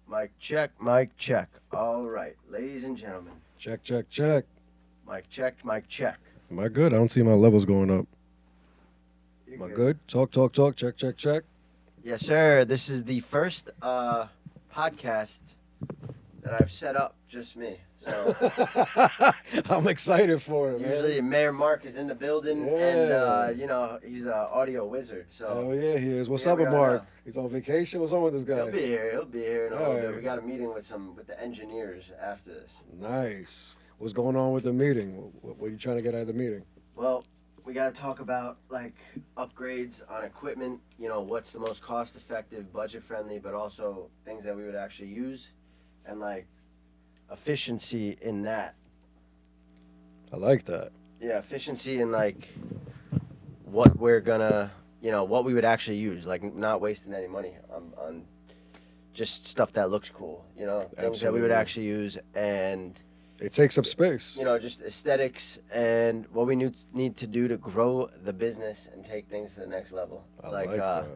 Mic check, mic check. All right, ladies and gentlemen. Check, check, check. Mic check, mic check. Am I good? I don't see my levels going up. You're Am I good? Talk, talk, talk. Check, check, check. Yes, sir. This is the first podcast that I've set up, just me. So I'm excited for it, man. usually Mayor Mark is in the building, Yeah. and he's an audio wizard. So Oh, yeah, he is. What's Here up we with are Mark? now. He's on vacation? What's up with this guy? he'll be here. He'll be here in a little bit. Alright. We got a meeting with the engineers after this. Nice. What's going on with the meeting? What are you trying to get out of the meeting? Well, we got to talk about like upgrades on equipment, what's the most cost effective, budget friendly, but also things that we would actually use and like efficiency in that. I like that. Yeah, efficiency in like what we're gonna, what we would actually use, like not wasting any money on just stuff that looks cool, things that we would Absolutely. actually use and It takes up space. just aesthetics and what we need to do to grow the business and take things to the next level. I like that.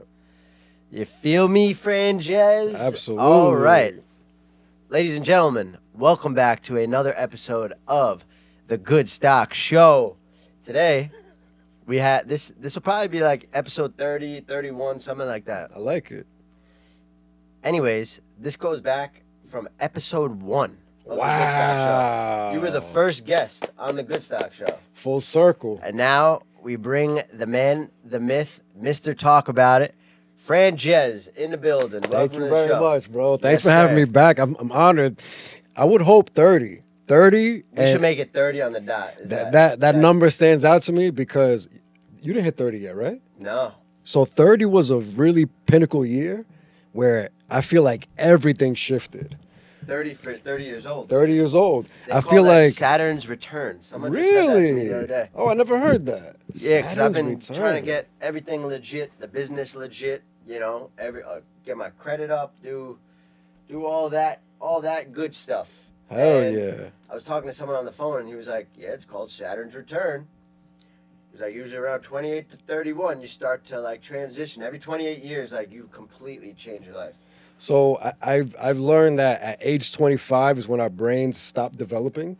You feel me, Franjez? Absolutely. All right. Ladies and gentlemen, welcome back to another episode of the Goodstock Show. Today, we had this will probably be like episode 30, 31, something like that. I like it. Anyways, this goes back from episode 1 of the Goodstock Wow. Show. You were the first guest on the Goodstock Show. Full circle. And now we bring the man, the myth, Mr. Talk About It, Franjez in the building. Thank Welcome you to the very show. much, bro. Thanks Yes, for having sir. me back. I'm honored. I would hope 30. 30. We should make it 30 on the dot. Is that that's- number stands out to me because you didn't hit 30 yet, right? No. So 30 was a really pinnacle year where I feel like everything shifted. 30 years old. 30 years old. They I call feel that like Saturn's return. Someone just said that to me really. the other day. Oh, I never heard that. Yeah, because I've been Saturn's trying to return. get everything legit, the business legit. Get my credit up, do all that good stuff. Hell And yeah. I was talking to someone on the phone, and he was like, "Yeah, it's called Saturn's return." He was like, "Usually around 28 to 31, you start to like transition. Every 28 years, like you completely change your life." So I've learned that at age 25 is when our brains stop developing,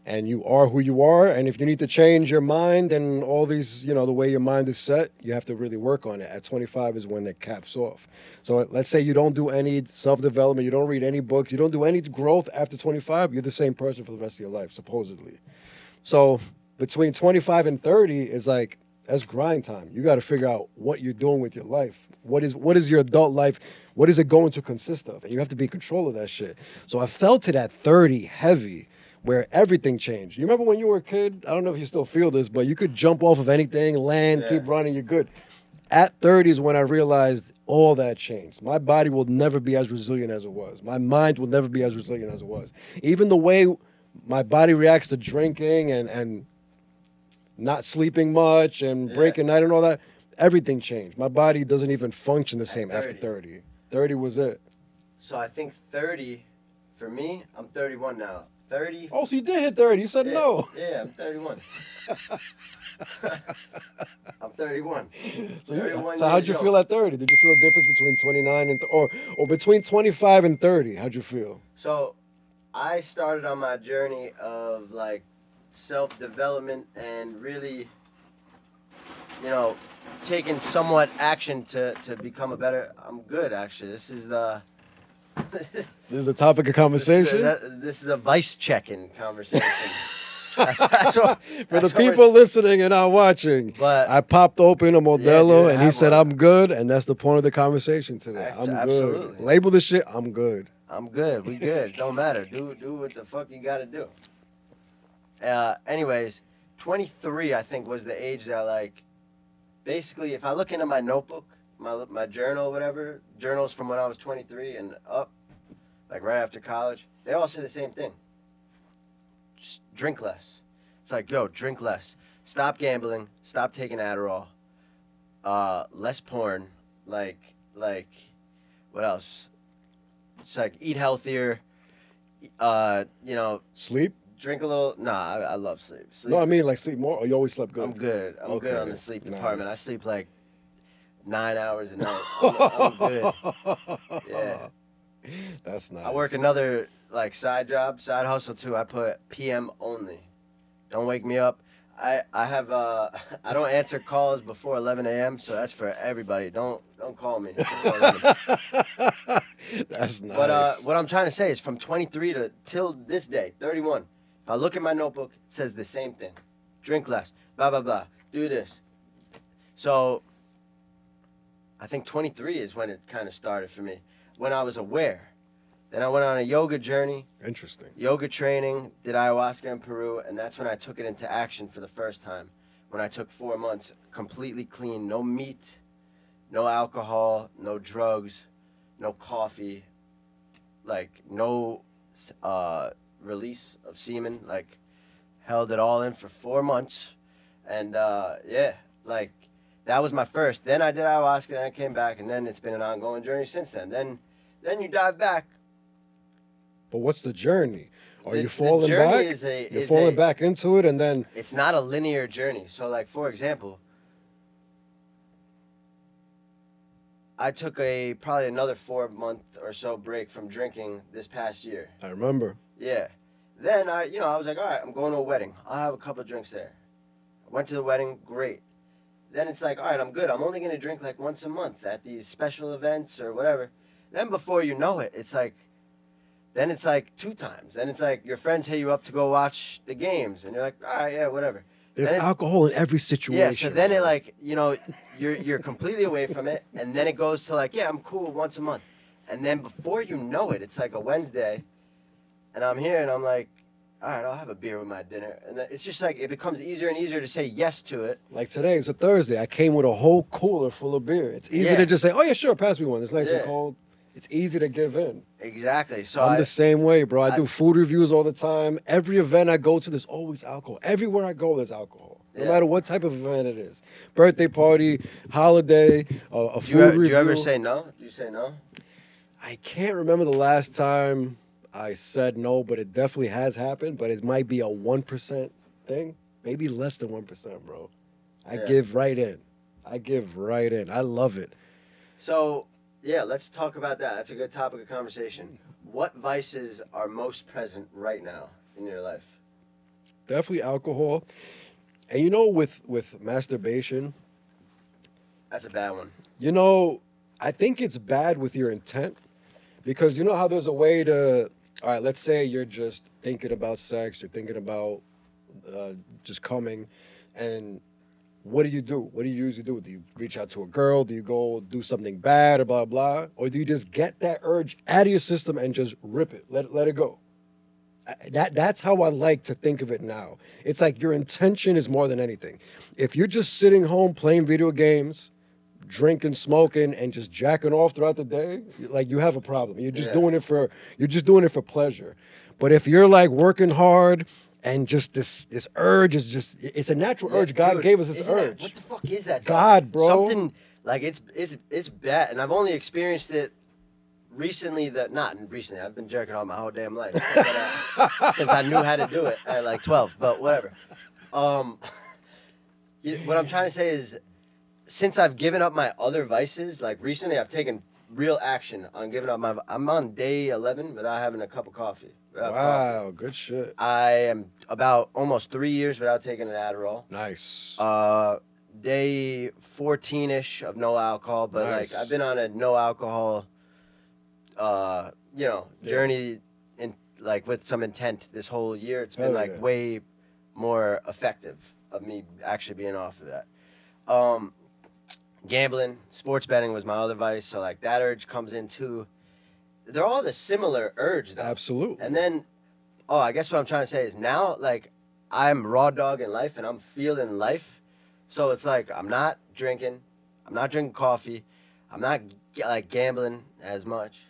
and you are who you are. And if you need to change your mind and all these, the way your mind is set, you have to really work on it. At 25 is when it caps off. So let's say you don't do any self-development, you don't read any books, you don't do any growth after 25, you're the same person for the rest of your life, supposedly. So between 25 and 30 is like, that's grind time. You got to figure out what you're doing with your life. What is your adult life? What is it going to consist of? And you have to be in control of that shit. So I felt it at 30 heavy, where everything changed. You remember when you were a kid? I don't know if you still feel this, but you could jump off of anything, land, Yeah. keep running, you're good. At 30 is when I realized all that changed. My body will never be as resilient as it was. My mind will never be as resilient as it was. Even the way my body reacts to drinking and not sleeping much and Yeah. breaking night and all that, everything changed. My body doesn't even function the same after 30. 30. 30 was it. So I think 30, for me, I'm 31 now. 30. Oh, so you did hit 30. You said yeah, no. Yeah, I'm 31. I'm 31. So, 31 so how'd years you old. feel at 30? Did you feel a difference between 29 and or between 25 and 30? How'd you feel? So I started on my journey of like self-development and really, taking somewhat action to become a better. I'm good, actually. This is This is the topic of conversation. This is a vice checking conversation. that's what, For the that's what people we're- listening and not watching, But- I popped open a Modelo dude, and he have said, one. I'm good. And that's the point of the conversation today. I'm Absolutely. good. Label the shit, I'm good. I'm good. We good. Don't matter. Do what the fuck you gotta do. Anyways, 23 I think was the age that like, basically if I look into my notebook, my journal, whatever, journals from when I was 23 and up, like right after college, they all say the same thing. Just drink less. It's like, yo, drink less. Stop gambling. Stop taking Adderall. Less porn. Like, what else? It's like eat healthier. Sleep? Drink a little. Nah, I love sleep. No, I mean like sleep more. Or you always slept good? I'm good. I'm good Okay. on the sleep Nice. department. I sleep like 9 hours a night. I'm good. Yeah. That's nice. I work another like side side hustle too. I put PM only. Don't wake me up. I have I don't answer calls before 11 a.m. So that's for everybody. Don't call me before 11. That's nice. But what I'm trying to say is from 23 to till this day, 31. If I look at my notebook, it says the same thing. Drink less. Blah blah blah. Do this. So I think 23 is when it kind of started for me. When I was aware. Then I went on a yoga journey. Interesting. Yoga training, did ayahuasca in Peru, and that's when I took it into action for the first time. When I took 4 months, completely clean, no meat, no alcohol, no drugs, no coffee, like no release of semen, like held it all in for 4 months. And yeah, like that was my first. Then I did ayahuasca, then I came back, and then it's been an ongoing journey since then. Then you dive back. But what's the journey? Are you The falling journey back? You're falling back into it, and then it's not a linear journey. So, like for example, I took probably another 4 month or so break from drinking this past year. I remember. Yeah. Then I was like, all right, I'm going to a wedding. I'll have a couple of drinks there. I went to the wedding, great. Then it's like, all right, I'm good. I'm only gonna drink like once a month at these special events or whatever. Then before you know it, it's like 2 times. Then it's like your friends hit you up to go watch the games, and you're like, all right, yeah, whatever. There's alcohol in every situation. Yeah, so then it like, you're completely away from it, and then it goes to like, yeah, I'm cool once a month. And then before you know it, it's like a Wednesday, and I'm here, and I'm like, all right, I'll have a beer with my dinner. And it's just like, it becomes easier and easier to say yes to it. Like today, it's a Thursday. I came with a whole cooler full of beer. It's easy to just say, oh, yeah, sure, pass me one. It's nice and cold. It's easy to give in. Exactly. So I'm the same way, bro. I do food reviews all the time. Every event I go to, there's always alcohol. Everywhere I go, there's alcohol. No matter what type of event it is. Birthday party, holiday, a food review. Do you ever say no? Do you say no? I can't remember the last time I said no, but it definitely has happened. But it might be a 1% thing. Maybe less than 1%, bro. I give right in. I love it. So... yeah, let's talk about that. That's a good topic of conversation. What vices are most present right now in your life? Definitely alcohol. And with masturbation, that's a bad one. I think it's bad with your intent, because you know how there's a way to, all right, let's say you're just thinking about sex, you're thinking about just coming, and what do you do? What do you usually do? Do you reach out to a girl? Do you go do something bad or blah, blah? Or do you just get that urge out of your system and just rip it, let it go? That's how I like to think of it now. It's like your intention is more than anything. If you're just sitting home playing video games, drinking, smoking, and just jacking off throughout the day, like you have a problem. You're just doing it for pleasure. But if you're like working hard, and just this urge is it's a natural urge. God gave us this urge. What the fuck is that? God, bro. Something like it's bad, and I've only experienced it recently. Not recently. I've been jerking off my whole damn life since I knew how to do it at like 12. But whatever. What I'm trying to say is, since I've given up my other vices, like recently, I've taken real action on giving up my. I'm on day 11 without having a cup of coffee. Wow, good shit. I am about almost 3 years without taking an Adderall. Nice. Day 14-ish of no alcohol, but nice. like I've been on a no alcohol, journey in like with some intent this whole year. It's been way more effective of me actually being off of that. Gambling, sports betting was my other vice, so like that urge comes in too. They're all the similar urge, though. Absolutely. And then, I guess what I'm trying to say is now, like, I'm raw dog in life and I'm feeling life. So it's like I'm not drinking coffee, I'm not like gambling as much.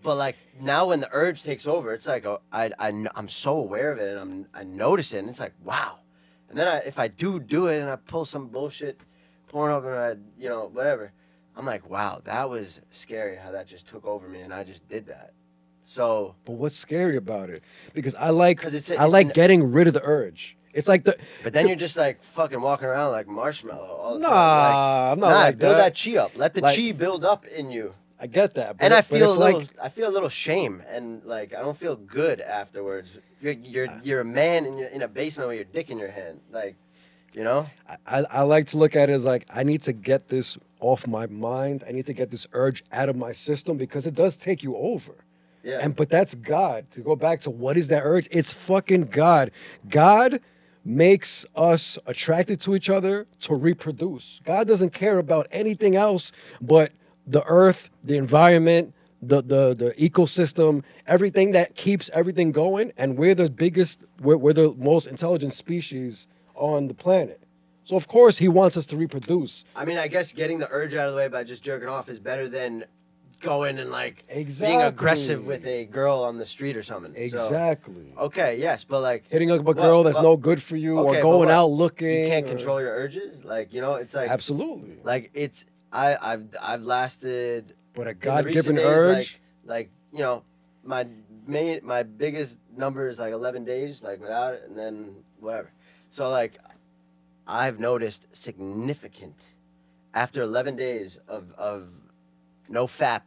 But like now when the urge takes over, it's like I'm so aware of it and I notice it and it's like wow. And then if I do it and I pull some bullshit. Pouring up and whatever. I'm like, wow, that was scary how that just took over me and I just did that. So. But what's scary about it? Because I like getting rid of the urge. It's like the But then you're just like fucking walking around like marshmallow all the Nah, time. I'm not like build that. that chi up. Let the Like- chi build up in you. I get that, but And I but feel if, I feel a little shame, and like I don't feel good afterwards. You're a man in a basement with your dick in your hand, like, you know. I like to look at it as like I need to get this off my mind. I need to get this urge out of my system because it does take you over. Yeah. But that's God. To go back to what is that urge? It's fucking God. God makes us attracted to each other to reproduce. God doesn't care about anything else but the earth, the environment, the ecosystem, everything that keeps everything going. And we're the biggest, we're the most intelligent species on the planet. So of course he wants us to reproduce. I mean, I guess getting the urge out of the way by just jerking off is better than going and like Exactly. being aggressive with a girl on the street or something. So, Exactly. okay, yes, but like Hitting up a girl that's no good for you, okay, or but going what? out looking. You can't or- control your urges, like, you know, it's like Absolutely. like it's I've lasted But a in the God-given recent days, urge. like you know, my biggest number is like 11 days, like without it, and then whatever. So like, I've noticed significant after 11 days of no fap.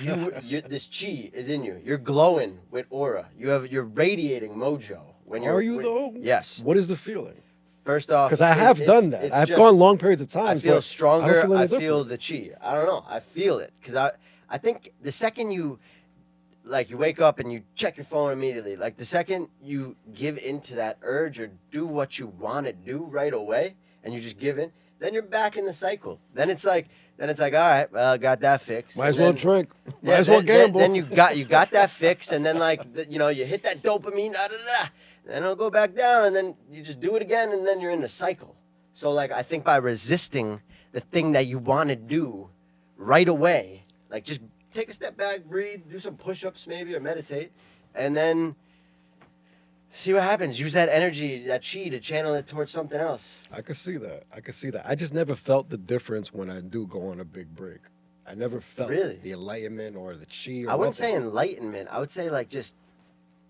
you this chi is in you. You're glowing with aura. You're radiating mojo when you're. Are you though? Yes. What is the feeling? First off, Because I have done that. it's I've just- gone long periods of time. I feel stronger. I feel feel the chi. I don't know. I feel it because I think the second you wake up and you check your phone immediately, like the second you give into that urge or do what you want to do right away, and you just give in, then you're back in the cycle. Then it's like all right, well, I got that fixed. Might as And well then- drink. Might yeah, as well then- gamble. Then you got that fix, and then you hit that dopamine, then it'll go back down, and then you just do it again, and then you're in the cycle. So like I think by resisting the thing that you want to do right away, like just take a step back, breathe, do some push-ups maybe, or meditate, and then see what happens. Use that energy, that chi, to channel it towards something else. I could see that. I just never felt the difference when I do go on a big break. I never felt Really? the enlightenment or the chi. Or I wouldn't nothing. say enlightenment. I would say like just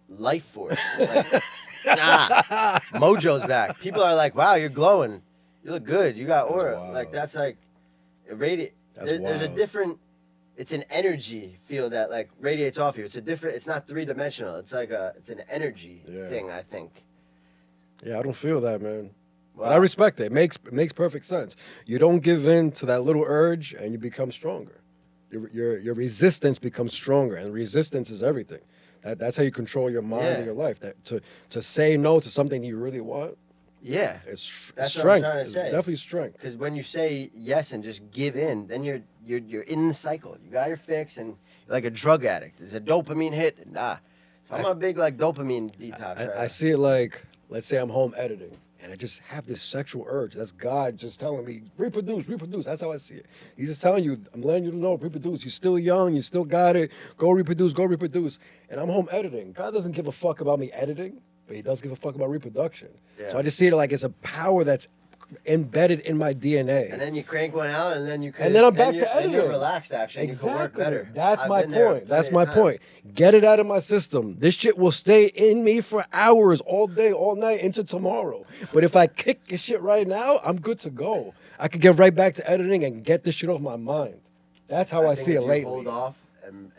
life force. Like, nah, mojo's back. People are like, "Wow, you're glowing. You look good. You got aura." wild. Like that's like it radiate. That's There's a wild. different. It's an energy field that like radiates off you. It's a different. It's not 3-dimensional. It's like it's an energy Yeah. thing. I think. Yeah, I don't feel that, man. But Wow. I respect it. It makes perfect sense. You don't give in to that little urge, and you become stronger. Your resistance becomes stronger, and resistance is everything. That's how you control your mind Yeah. and your life. That to say no to something you really want, Yeah. it's That's what I'm strength. trying to It's say. definitely strength. Because when you say yes and just give in, then you're in the cycle. You got your fix, and you're like a drug addict. It's a dopamine hit. Nah, I'm a big like dopamine detox. right I now. see it like, let's say I'm home editing, and I just have this sexual urge. That's God just telling me, reproduce, reproduce. That's how I see it. He's just telling you, I'm letting you know, reproduce. You're still young. You still got it. Go reproduce, go reproduce. And I'm home editing. God doesn't give a fuck about me editing, but he does give a fuck about reproduction. Yeah. So I just see it like it's a power that's embedded in my DNA. And then you crank one out, and then you can. And then I'm back to Then you're editing. relaxed, actually. And you can work better. That's I've my been there point. That's plenty my of times. point. Get it out of my system. This shit will stay in me for hours, all day, all night, into tomorrow. But if I kick this shit right now, I'm good to go. I could get right back to editing and get this shit off my mind. That's how I think see if it you lately. Hold off and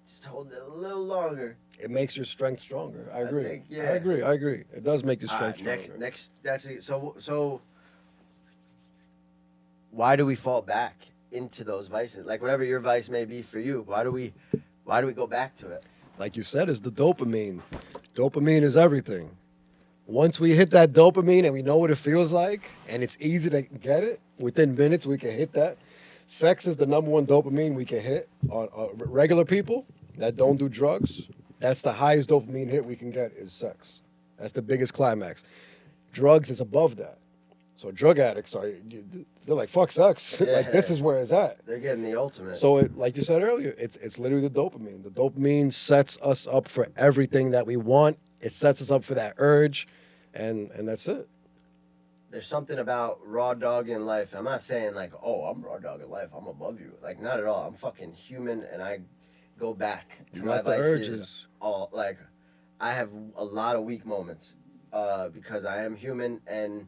just hold it a little longer. It makes your strength stronger. I agree. think, yeah. I agree. It does make your All strength right, stronger. next. That's it. So. Why do we fall back into those vices? Like whatever your vice may be for you, why do we go back to it? Like you said, is the dopamine. Dopamine is everything. Once we hit that dopamine and we know what it feels like, and it's easy to get it, within minutes we can hit that. Sex is the number one dopamine we can hit on regular people that don't do drugs. That's the highest dopamine hit we can get is sex. That's the biggest climax. Drugs is above that. So drug addicts they're like, fuck sex. Like this is where it's at. They're getting the ultimate. So, like you said earlier, it's literally the dopamine. The dopamine sets us up for everything that we want. It sets us up for that urge, and that's it. There's something about raw dog in life. I'm not saying like, oh, I'm raw dog in life. I'm above you. Like, not at all. I'm fucking human, and I go back to You my got the vices. urges. All like, I have a lot of weak moments because I am human and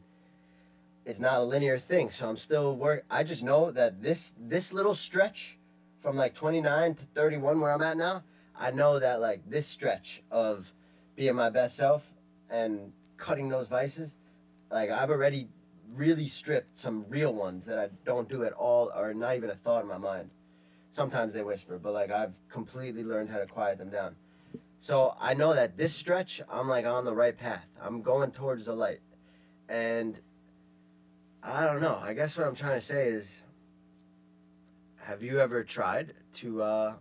it's not a linear thing. So I'm still I just know that this little stretch from like 29 to 31 where I'm at now, I know that like this stretch of being my best self and cutting those vices, like I've already really stripped some real ones that I don't do at all or not even a thought in my mind. Sometimes they whisper, but like I've completely learned how to quiet them down. So I know that this stretch, I'm like on the right path. I'm going towards the light. And I don't know. I guess what I'm trying to say is, have you ever tried to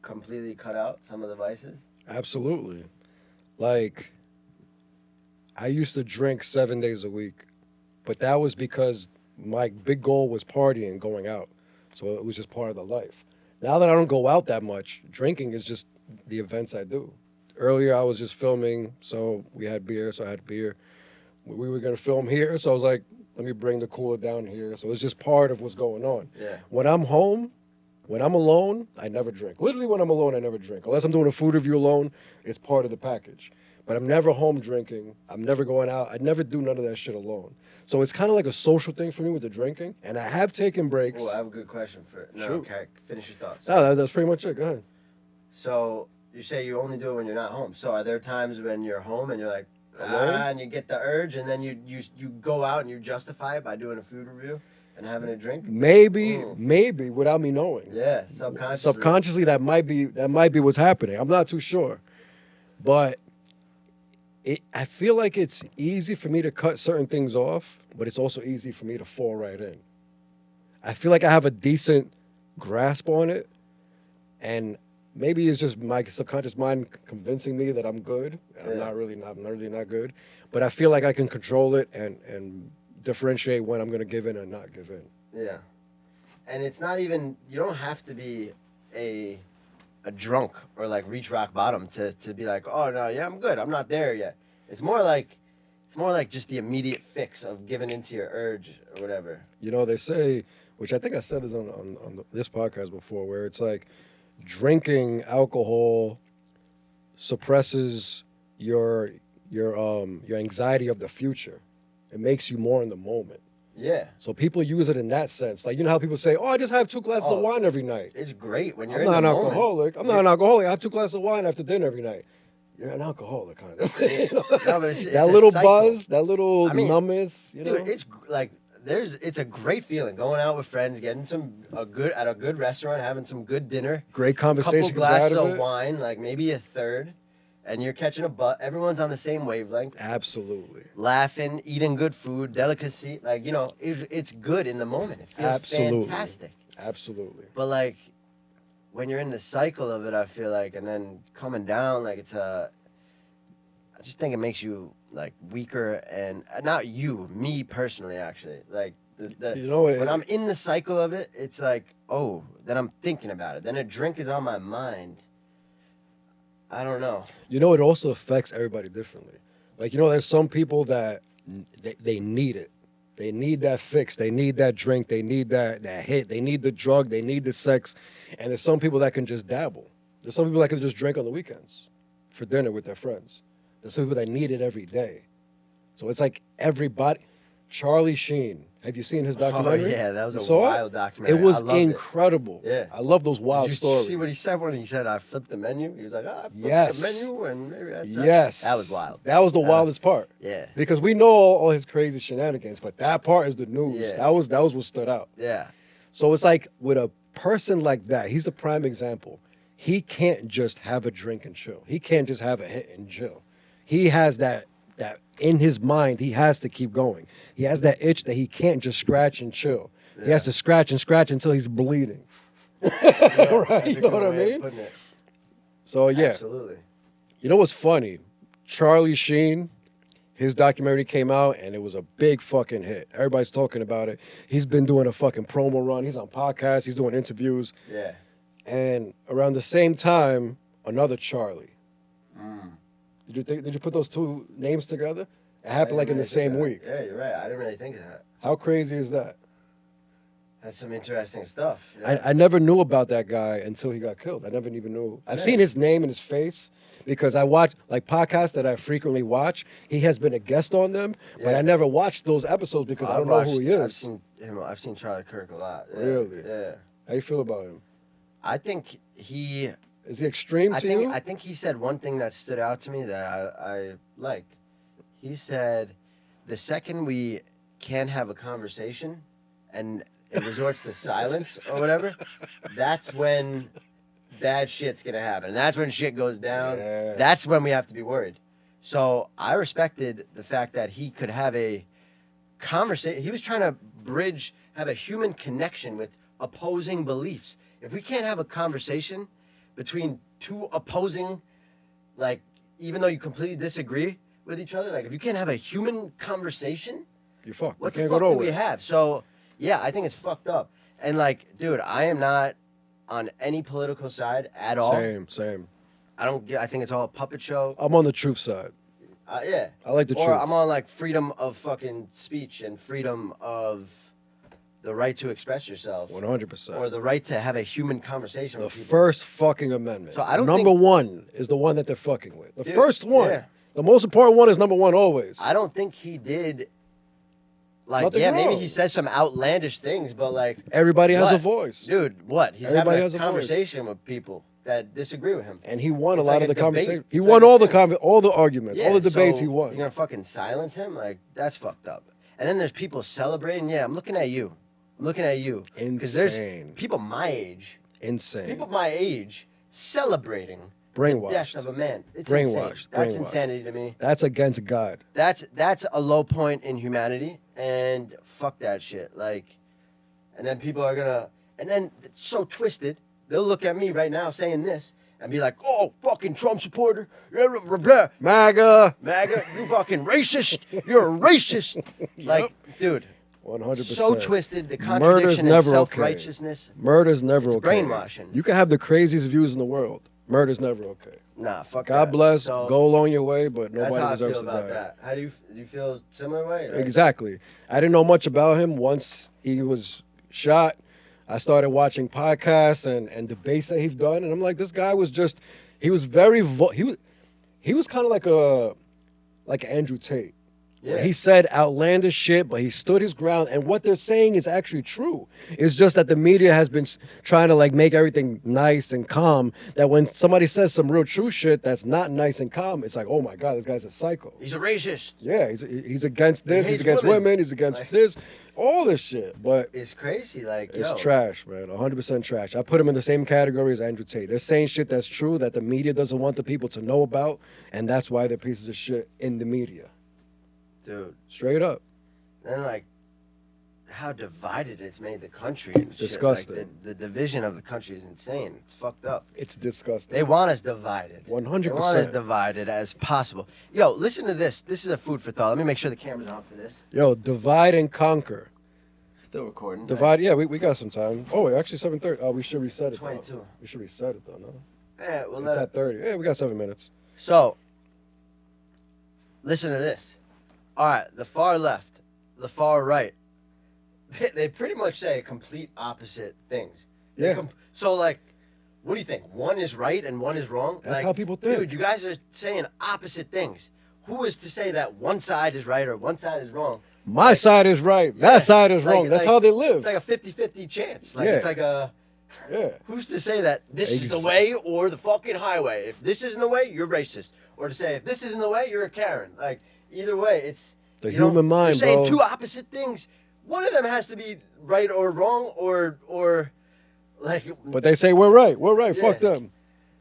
completely cut out some of the vices? Absolutely. Like, I used to drink 7 days a week, but that was because my big goal was partying, going out. So it was just part of the life. Now that I don't go out that much, drinking is just the events I do. Earlier, I was just filming, so we had beer, so I had beer. We were going to film here, so I was like, let me bring the cooler down here. So it's just part of what's going on. Yeah. When I'm home, when I'm alone, I never drink. Literally, when I'm alone, I never drink. Unless I'm doing a food review alone, it's part of the package. But I'm never home drinking. I'm never going out. I never do none of that shit alone. So it's kind of like a social thing for me with the drinking. And I have taken breaks. Oh, I have a good question for No, Sure. okay, finish your thoughts. No, that's pretty much it. Go ahead. So you say you only do it when you're not home. So are there times when you're home and you're like, Alone? and you get the urge and then you go out and you justify it by doing a food review and having a drink? Maybe without me knowing. Yeah, subconsciously. Subconsciously, that might be what's happening. I'm not too sure, but I feel like it's easy for me to cut certain things off, but it's also easy for me to fall right in. I feel like I have a decent grasp on it, and maybe it's just my subconscious mind convincing me that I'm good, and I'm not really not good. But I feel like I can control it and differentiate when I'm going to give in and not give in. Yeah. And it's not even, you don't have to be a drunk or like reach rock bottom to be like, oh no, yeah, I'm good. I'm not there yet. It's more like just the immediate fix of giving into your urge or whatever. You know, they say, which I think I said this on this podcast before, where it's like drinking alcohol suppresses your anxiety of the future. It makes you more in the moment. Yeah. So people use it in that sense. Like, you know how people say, oh, I just have 2 glasses of wine every night. It's great when you're I'm in not the an moment. alcoholic. I'm not an alcoholic. I have 2 glasses of wine after dinner every night. You're an alcoholic, kind of. You know? No, but it's that a little cycle. buzz, that little numbness. You know? Dude, it's like it's a great feeling going out with friends, getting a good restaurant, having some good dinner, great conversation. couple glasses out of wine, like maybe a third, and you're catching a butt. Everyone's on the same wavelength. Absolutely. Laughing, eating good food, delicacy, like it's good in the moment. It feels fantastic. Absolutely. But like when you're in the cycle of it, I feel like, and then coming down, like I just think it makes you like weaker, and not you, me personally, actually. Like you know, when I'm in the cycle of it, it's like, oh, then I'm thinking about it. Then a drink is on my mind. I don't know. You know, it also affects everybody differently. Like, you know, there's some people that they need it. They need that fix. They need that drink. They need that hit. They need the drug. They need the sex. And there's some people that can just dabble. There's some people that can just drink on the weekends for dinner with their friends. There's some people that need it every day. So it's like everybody. Charlie Sheen. Have you seen his documentary? Oh, yeah, that was a wild documentary. It was I loved incredible. Yeah. I love those wild Did you stories. see what he said when he said, I flipped the menu? He was like, I flipped Yes. the menu, and maybe I tried. Yes. That was wild. That was the wildest part. Yeah. Because we know all his crazy shenanigans, but that part is the news. Yeah. That was what stood out. Yeah. So it's like with a person like that, he's a prime example. He can't just have a drink and chill. He can't just have a hit and chill. He has that in his mind, he has to keep going. He has that itch that he can't just scratch and chill. Yeah. He has to scratch and scratch until he's bleeding. Yeah, right? You know what I mean? So yeah. Absolutely. You know what's funny? Charlie Sheen, his documentary came out and it was a big fucking hit. Everybody's talking about it. He's been doing a fucking promo run. He's on podcasts. He's doing interviews. Yeah. And around the same time, another Charlie. Did you put those 2 names together? It happened like in the same week. Yeah, you're right. I didn't really think of that. How crazy is that? That's some interesting stuff. Yeah. I never knew about that guy until he got killed. I never even knew. I've seen his name and his face, because I watch like podcasts that I frequently watch. He has been a guest on them, but Yeah. I never watched those episodes because I don't know who he is. I've seen Charlie Kirk a lot. Yeah, Really? Yeah. How you feel about him? I think he. Is he extreme to you? I think he said one thing that stood out to me that I like. He said, the second we can't have a conversation, and it resorts to silence or whatever, that's when bad shit's gonna happen. And that's when shit goes down. Yeah. That's when we have to be worried. So I respected the fact that he could have a conversation. He was trying to have a human connection with opposing beliefs. If we can't have a conversation between two opposing, like, even though you completely disagree with each other, like, if you can't have a human conversation, You fuck. what You the can't fuck go do we nowhere. have? So, yeah, I think it's fucked up. And, like, dude, I am not on any political side at all. Same. I think it's all a puppet show. I'm on the truth side. Yeah. I like the Or truth. I'm on, like, freedom of fucking speech and freedom of the right to express yourself. 100%. Or the right to have a human conversation The with people. first fucking amendment. So I don't Number think- one is the one that they're fucking with. The Dude, first one. yeah. The most important one is number one always. I don't think he did. Like, Nothing yeah, maybe wrong. he says some outlandish things, but like, Everybody has a what? voice. Dude, what? He's Everybody having has a a voice. conversation with people that disagree with him. And he won a It's lot like of a the debate. conversation. He It's won like a all the thing. all the arguments, all the debates so he won. You're gonna fucking silence him? Like, that's fucked up. And then there's people celebrating. Yeah, I'm looking at you. I'm looking at you. 'Cause there's Insane. people my age, Insane. celebrating the Brainwashed. death of a man. It's Brainwashed. insane. That's Brainwashed. insanity to me. That's against God. That's a low point in humanity, and fuck that shit. Like, and then people are gonna, and then it's so twisted. They'll look at me right now saying this and be like, "Oh, fucking Trump supporter, blah, blah, blah, blah. MAGA. MAGA, you fucking racist. You're a racist." Like, dude, 100%. so twisted. The Murder's contradiction and never okay. self-righteousness. Murder's never It's okay. brainwashing. You can have the craziest views in the world. Murder's never okay. Nah, fuck God that. bless. So, Go along your way, but that's nobody how I deserves feel to about die. that. How do you feel similar way? Like, Exactly. I didn't know much about him once he was shot. I started watching podcasts and debates that he's done, and I'm like, this guy was just, he was very, he was kind of like Andrew Tate. Yeah. He said outlandish shit, but he stood his ground. And what they're saying is actually true. It's just that the media has been trying to like make everything nice and calm. That when somebody says some real true shit that's not nice and calm, it's like, oh my God, this guy's a psycho. He's a racist. Yeah, he's against this. He He's hates against women. women. He's against Like- this. All this shit. But It's crazy. Like, it's yo. trash, man. 100% trash. I put him in the same category as Andrew Tate. They're saying shit that's true that the media doesn't want the people to know about, and that's why they're pieces of shit in the media. Dude. Straight up. And like how divided it's made the country. And It's shit. disgusting. Like, the division of the country is insane. It's fucked up. It's disgusting. They want us divided. 100%. They want us divided as possible. Yo, listen to this. This is a food for thought. Let me make sure the camera's on for this. Yo, divide and conquer. Still recording. Divide. Yeah, we got some time. Oh, actually 7:30. Oh, we should reset it. 22. Though. We should reset it though. No, Yeah, well, it's at 30. Yeah, we got 7 minutes. So, listen to this. All right, the far left, the far right, they pretty much say complete opposite things. Yeah. So, like, what do you think? One is right and one is wrong? That's Like, how people think. Dude, you guys are saying opposite things. Who is to say that one side is right or one side is wrong? My side is right. That side is wrong. That's how they live. It's like a 50-50 chance. Like, Yeah. it's like a... Yeah. Who's to say that this is the Ex- way or the fucking highway? If this isn't the way, you're racist. Or to say, if this isn't the way, you're a Karen. Like, either way, it's... The you know, human mind, you're saying bro. two opposite things. One of them has to be right or wrong or like... But they say we're right. We're right. Yeah. Fuck them.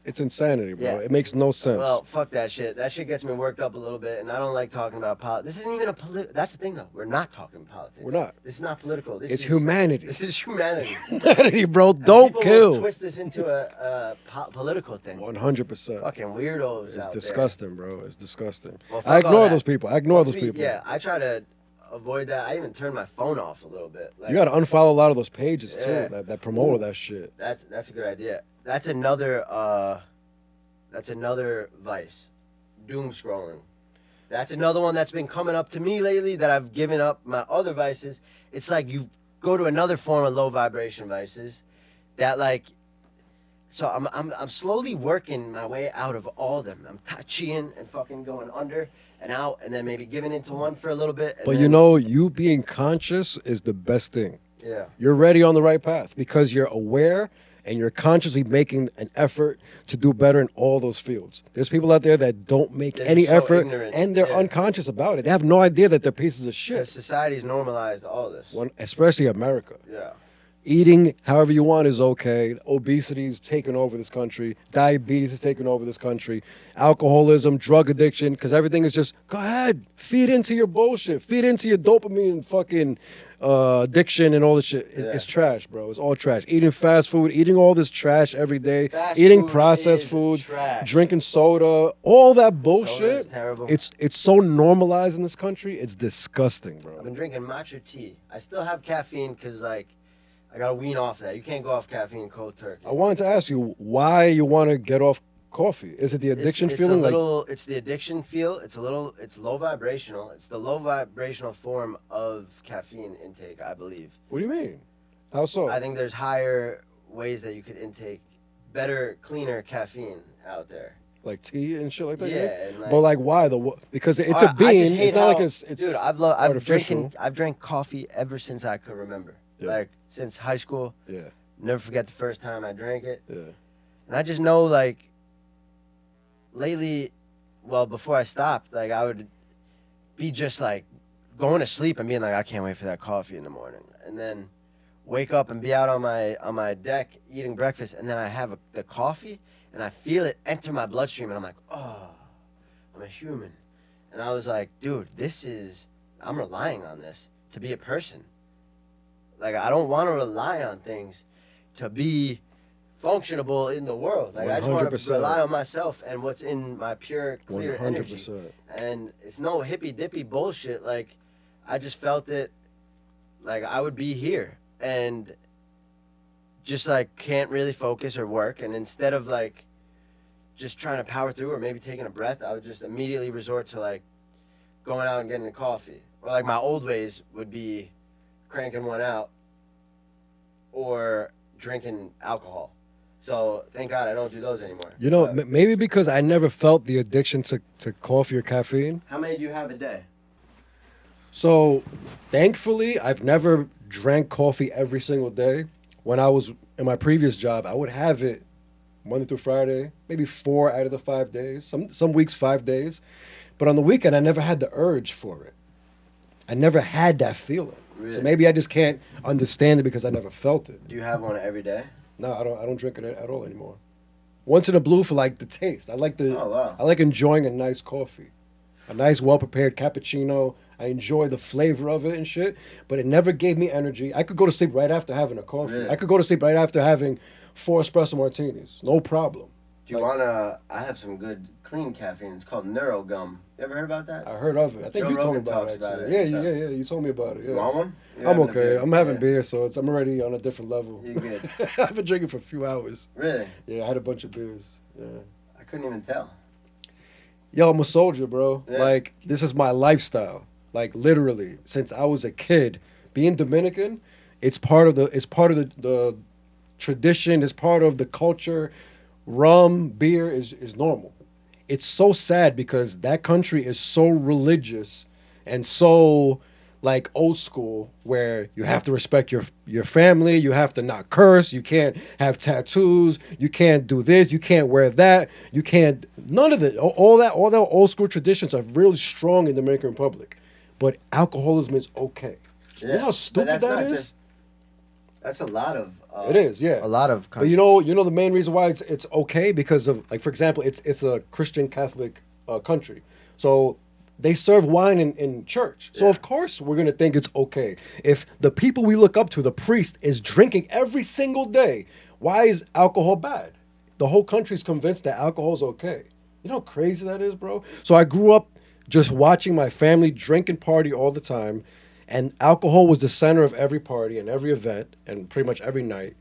It's insanity, bro. Yeah. It makes no sense. Well, fuck that shit. That shit gets me worked up a little bit, and I don't like talking about politics. This isn't even a That's the thing, though. We're not talking politics. We're not. This is not political. This It's is humanity. This is humanity. Humanity, bro. Don't People will kill. twist this into a political thing. 100%. Fucking weirdos It's out disgusting, bro. It's disgusting. Well, I fuck all ignore that. those people. I ignore there. those people. Yeah, I try to avoid that. I even turn my phone off a little bit. Like, You got to unfollow a lot of those pages, Yeah. too, that promote all that shit. That's a good idea. That's another vice. Doom scrolling. That's another one that's been coming up to me lately that I've given up my other vices. It's like you go to another form of low vibration vices that like So I'm slowly working my way out of all of them. I'm chiing and fucking going under and out, and then maybe giving into one for a little bit. And But then, you know, you being conscious is the best thing. yeah, You're already on the right path because you're aware and you're consciously making an effort to do better in all those fields. There's people out there that don't make They're any just so effort ignorant. and they're Yeah. unconscious about it. They have no idea that they're pieces of shit. society's normalized all this. Especially America. Yeah. Eating however you want is okay. Obesity is taking over this country. Diabetes is taking over this country. Alcoholism, drug addiction, because everything is just, go ahead, feed into your bullshit. Feed into your dopamine fucking addiction and all this shit. It's trash, bro. It's all trash. Eating fast food, eating all this trash every day, Fast eating food processed is food, trash. drinking soda, all that Soda's bullshit. terrible. It's so normalized in this country. It's disgusting, I've bro. been drinking matcha tea. I still have caffeine because, like, I gotta wean off that. You can't go off caffeine cold turkey. I wanted to ask you why you want to get off coffee. Is it the addiction it's feeling? a little, it's the addiction feel. It's low vibrational. It's the low vibrational form of caffeine intake, I believe. What do you mean? How so? I think there's higher ways that you could intake better, cleaner caffeine out there. Like tea and shit like that. Yeah, and But like why though? Because it's a I just bean. hate It's not how- like it's dude. artificial. I've drank coffee ever since I could remember. Yeah. Like since high school. Yeah, Never forget the first time I drank it. yeah. And I just know, like, lately, well, before I stopped, like, I would be just, like, going to sleep and being like, I can't wait for that coffee in the morning. And then wake up and be out on my deck eating breakfast, and then I have the coffee, and I feel it enter my bloodstream, and I'm like, oh, I'm a human. And I was like, dude, I'm relying on this to be a person. Like, I don't want to rely on things to be functionable in the world. Like, I just want to 100%. rely on myself and what's in my pure, clear energy. 100%. And it's no hippy dippy bullshit. Like, I just felt it, like, I would be here and just, like, can't really focus or work. And instead of, like, just trying to power through or maybe taking a breath, I would just immediately resort to, like, going out and getting a coffee. Or, like, my old ways would be cranking one out or drinking alcohol. So thank God I don't do those anymore. You know, But maybe because I never felt the addiction to coffee or caffeine. how many do you have a day? So, thankfully, I've never drank coffee every single day. When I was in my previous job, I would have it Monday through Friday, maybe 4 out of the 5 days. Some weeks 5 days, but on the weekend I never had the urge for it. I never had that feeling. Really? So maybe I just can't understand it because I never felt it. Do you have one every day? No, I don't drink it at all anymore. Once in a blue for like the taste. I like Oh, wow. I like enjoying a nice coffee. A nice well prepared cappuccino. I enjoy the flavor of it and shit, but it never gave me energy. I could go to sleep right after having a coffee. Really? I could go to sleep right after having 4 espresso martinis. No problem. Do you wanna? I have some good clean caffeine. It's called Neurogum. You ever heard about that? I heard of it. I think Joe you told me Rogan about talks it. about Actually. it Yeah, and yeah, stuff. yeah. You told me about it. Yeah. You want one? You're I'm having a okay. beer. I'm having Yeah. beer, so I'm already on a different level. You're good. I've been drinking for a few hours. Really? Yeah, I had a bunch of beers. Yeah. I couldn't even tell. Yo, I'm a soldier, bro. Yeah. Like, this is my lifestyle. Like, literally, since I was a kid, being Dominican, it's part of the tradition. It's part of the culture. Rum, beer is normal. It's so sad because that country is so religious and so like old school, where you have to respect your family, you have to not curse, you can't have tattoos, you can't do this, you can't wear that, you can't none of it. All that old school traditions are really strong in the Dominican Republic. But alcoholism is okay. You know how But stupid that's that not is? just- That's a lot of. It is, yeah. A lot of. But you know the main reason why it's okay because of, like, for example, it's a Christian Catholic country, so they serve wine in church. So Yeah. of course we're gonna think it's okay. If the people we look up to, the priest, is drinking every single day, why is alcohol bad? The whole country's convinced that alcohol is okay. You know how crazy that is, bro? So I grew up just watching my family drink and party all the time. And alcohol was the center of every party and every event and pretty much every night.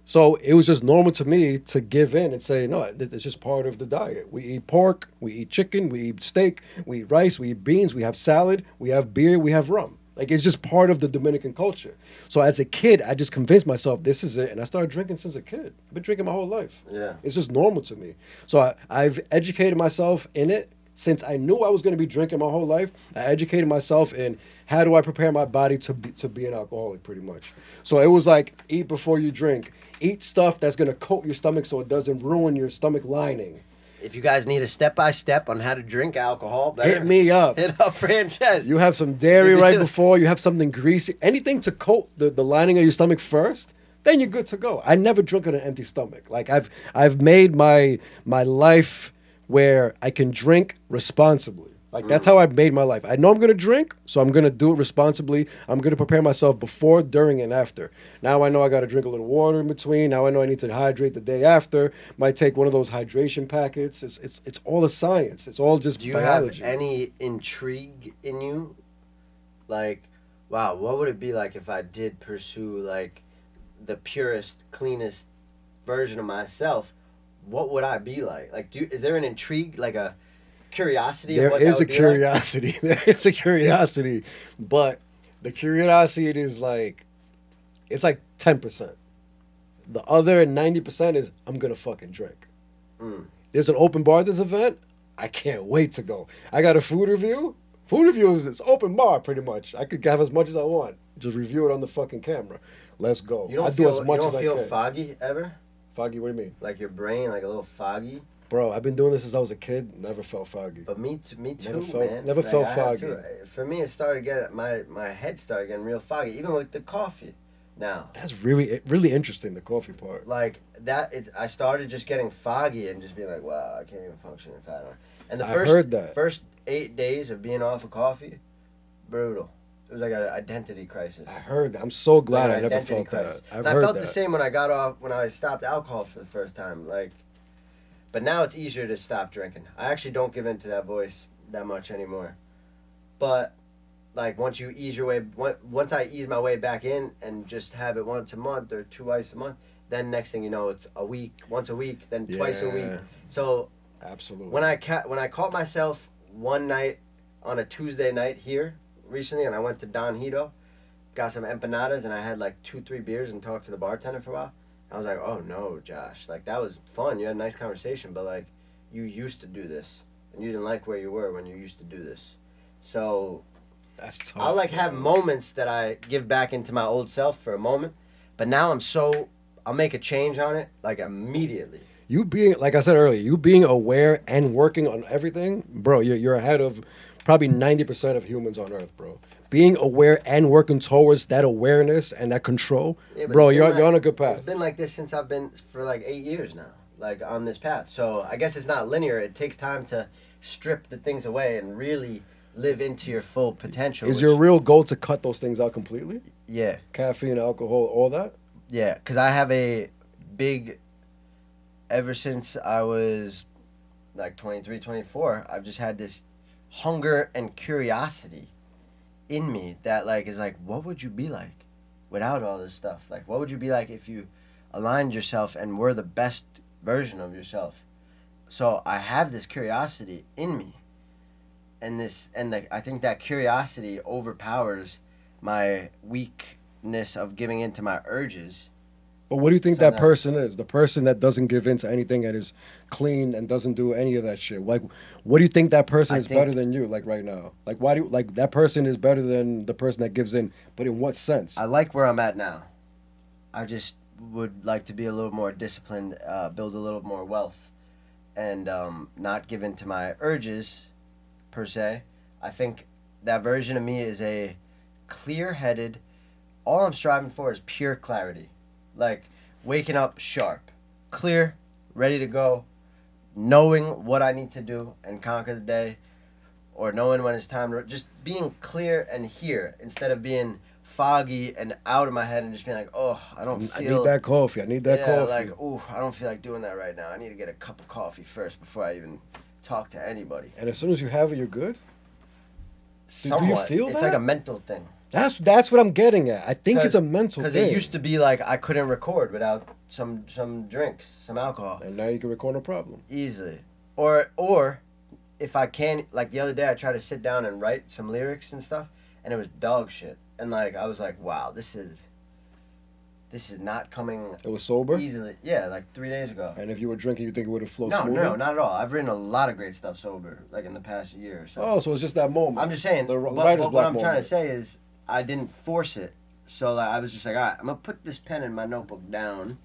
So it was just normal to me to give in and say, no, it's just part of the diet. We eat pork, we eat chicken, we eat steak, we eat rice, we eat beans, we have salad, we have beer, we have rum. Like, it's just part of the Dominican culture. So as a kid, I just convinced myself this is it, and I started drinking since a kid. I've been drinking my whole life. Yeah. It's just normal to me. So I've educated myself in it. Since I knew I was going to be drinking my whole life, I educated myself in how do I prepare my body to be an alcoholic, pretty much. So it was like, eat before you drink. Eat stuff that's going to coat your stomach so it doesn't ruin your stomach lining. If you guys need a step-by-step on how to drink alcohol, Hit me up. Hit up Franjez. You have some dairy right before, you have something greasy, anything to coat the lining of your stomach first, then you're good to go. I never drink on an empty stomach. Like, I've made my life where I can drink responsibly. Like, that's how I've made my life. I know I'm going to drink, so I'm going to do it responsibly. I'm going to prepare myself before, during, and after. Now I know I got to drink a little water in between. Now I know I need to hydrate the day after. Might take one of those hydration packets. It's all a science. It's all just biology. Do you have any intrigue in you? Like, wow, what would it be like if I did pursue, like, the purest, cleanest version of myself? What would I be like? Like, is there an intrigue, like a curiosity? There of what is that a would be curiosity. Like? There is a curiosity, but the curiosity is like, it's like 10%. The other 90% is I'm gonna fucking drink. There's an open bar at this event. I can't wait to go. I got a food review. Food review is it's open bar pretty much. I could have as much as I want. Just review it on the fucking camera. Let's go. You don't I feel, do as much you don't as feel I can. foggy ever? Foggy? What do you mean? Like your brain, like a little foggy? Bro, I've been doing this since I was a kid. Never felt foggy. But me too, Never man. felt I had foggy. to. For me, it started getting my head started getting real foggy, even with the coffee. Now, That's really interesting. The coffee part. like that, I started just getting foggy and just being like, wow, I can't even function if I don't. And the I first heard that. first 8 days of being off of coffee, brutal. It was like an identity crisis. I heard that. I'm so glad Like I an never identity felt crisis. that. I've And I heard felt that. the same when I stopped alcohol for the first time. Like, but now it's easier to stop drinking. I actually don't give in to that voice that much anymore. But like once you ease your way, once I ease my way back in and just have it once a month or twice a month, then next thing you know, it's once a week, then twice a week. Yeah. So Absolutely. when I caught myself one night on a Tuesday night here recently, and I went to Don Hito, got some empanadas, and I had like 2-3 beers and talked to the bartender for a while. I was like, oh no, Josh, like that was fun. You had a nice conversation, but like you used to do this, and you didn't like where you were when you used to do this. So That's tough. I'll like have moments that I give back into my old self for a moment, but now I'll make a change on it like immediately. You being, like I said earlier, you being aware and working on everything, bro, you're ahead of probably 90% of humans on Earth, bro. Being aware and working towards that awareness and that control, Yeah, but bro, it's been you're on a good It's path. been like this since I've been for like 8 years now, like on this path. So I guess it's not linear. It takes time to strip the things away and really live into your full potential. Is your real goal to cut those things out completely? Yeah, Caffeine, alcohol, all that? yeah. Because I have a big. Ever since I was like 23, 24, I've just had this hunger and curiosity in me that like is like, what would you be like without all this stuff? Like, what would you be like if you aligned yourself and were the best version of yourself? So I have this curiosity in me, and I think that curiosity overpowers my weakness of giving into my urges. But what do you think So that now- person is? The person that doesn't give in to anything and is clean and doesn't do any of that shit. Like, what do you think that person I is think- better than you? Like right now, like why do you, like that person is better than the person that gives in? But in what sense? I like where I'm at now. I just would like to be a little more disciplined, build a little more wealth, and not give in to my urges, per se. I think that version of me is a clear-headed. All I'm striving for is pure clarity, like waking up sharp, clear, ready to go, knowing what I need to do and conquer the day, or knowing when it's time to just being clear and here instead of being foggy and out of my head and just being like, oh, I don't I feel. need that coffee. I need that coffee. Like, ooh, I don't feel like doing that right now. I need to get a cup of coffee first before I even talk to anybody. And as soon as you have it, you're good. Do you Somewhat. feel it's that? like a mental thing. That's what I'm getting at. I think it's a mental Because thing. it used to be like I couldn't record without some drinks, some alcohol. And now you can record no problem. Easily. Or if I can, like the other day I tried to sit down and write some lyrics and stuff, and it was dog shit. And like I was like, wow, this is not coming. It was sober? Easily. Yeah, like 3 days ago. And if you were drinking, you think it would have flowed No, smoother? no, not at all. I've written a lot of great stuff sober, like in the past year or so. Oh, so it's just that moment. I'm just saying, The but writer's what block I'm trying moment. to say is I didn't force it. So like, I was just like, all right, I'm going to put this pen in my notebook down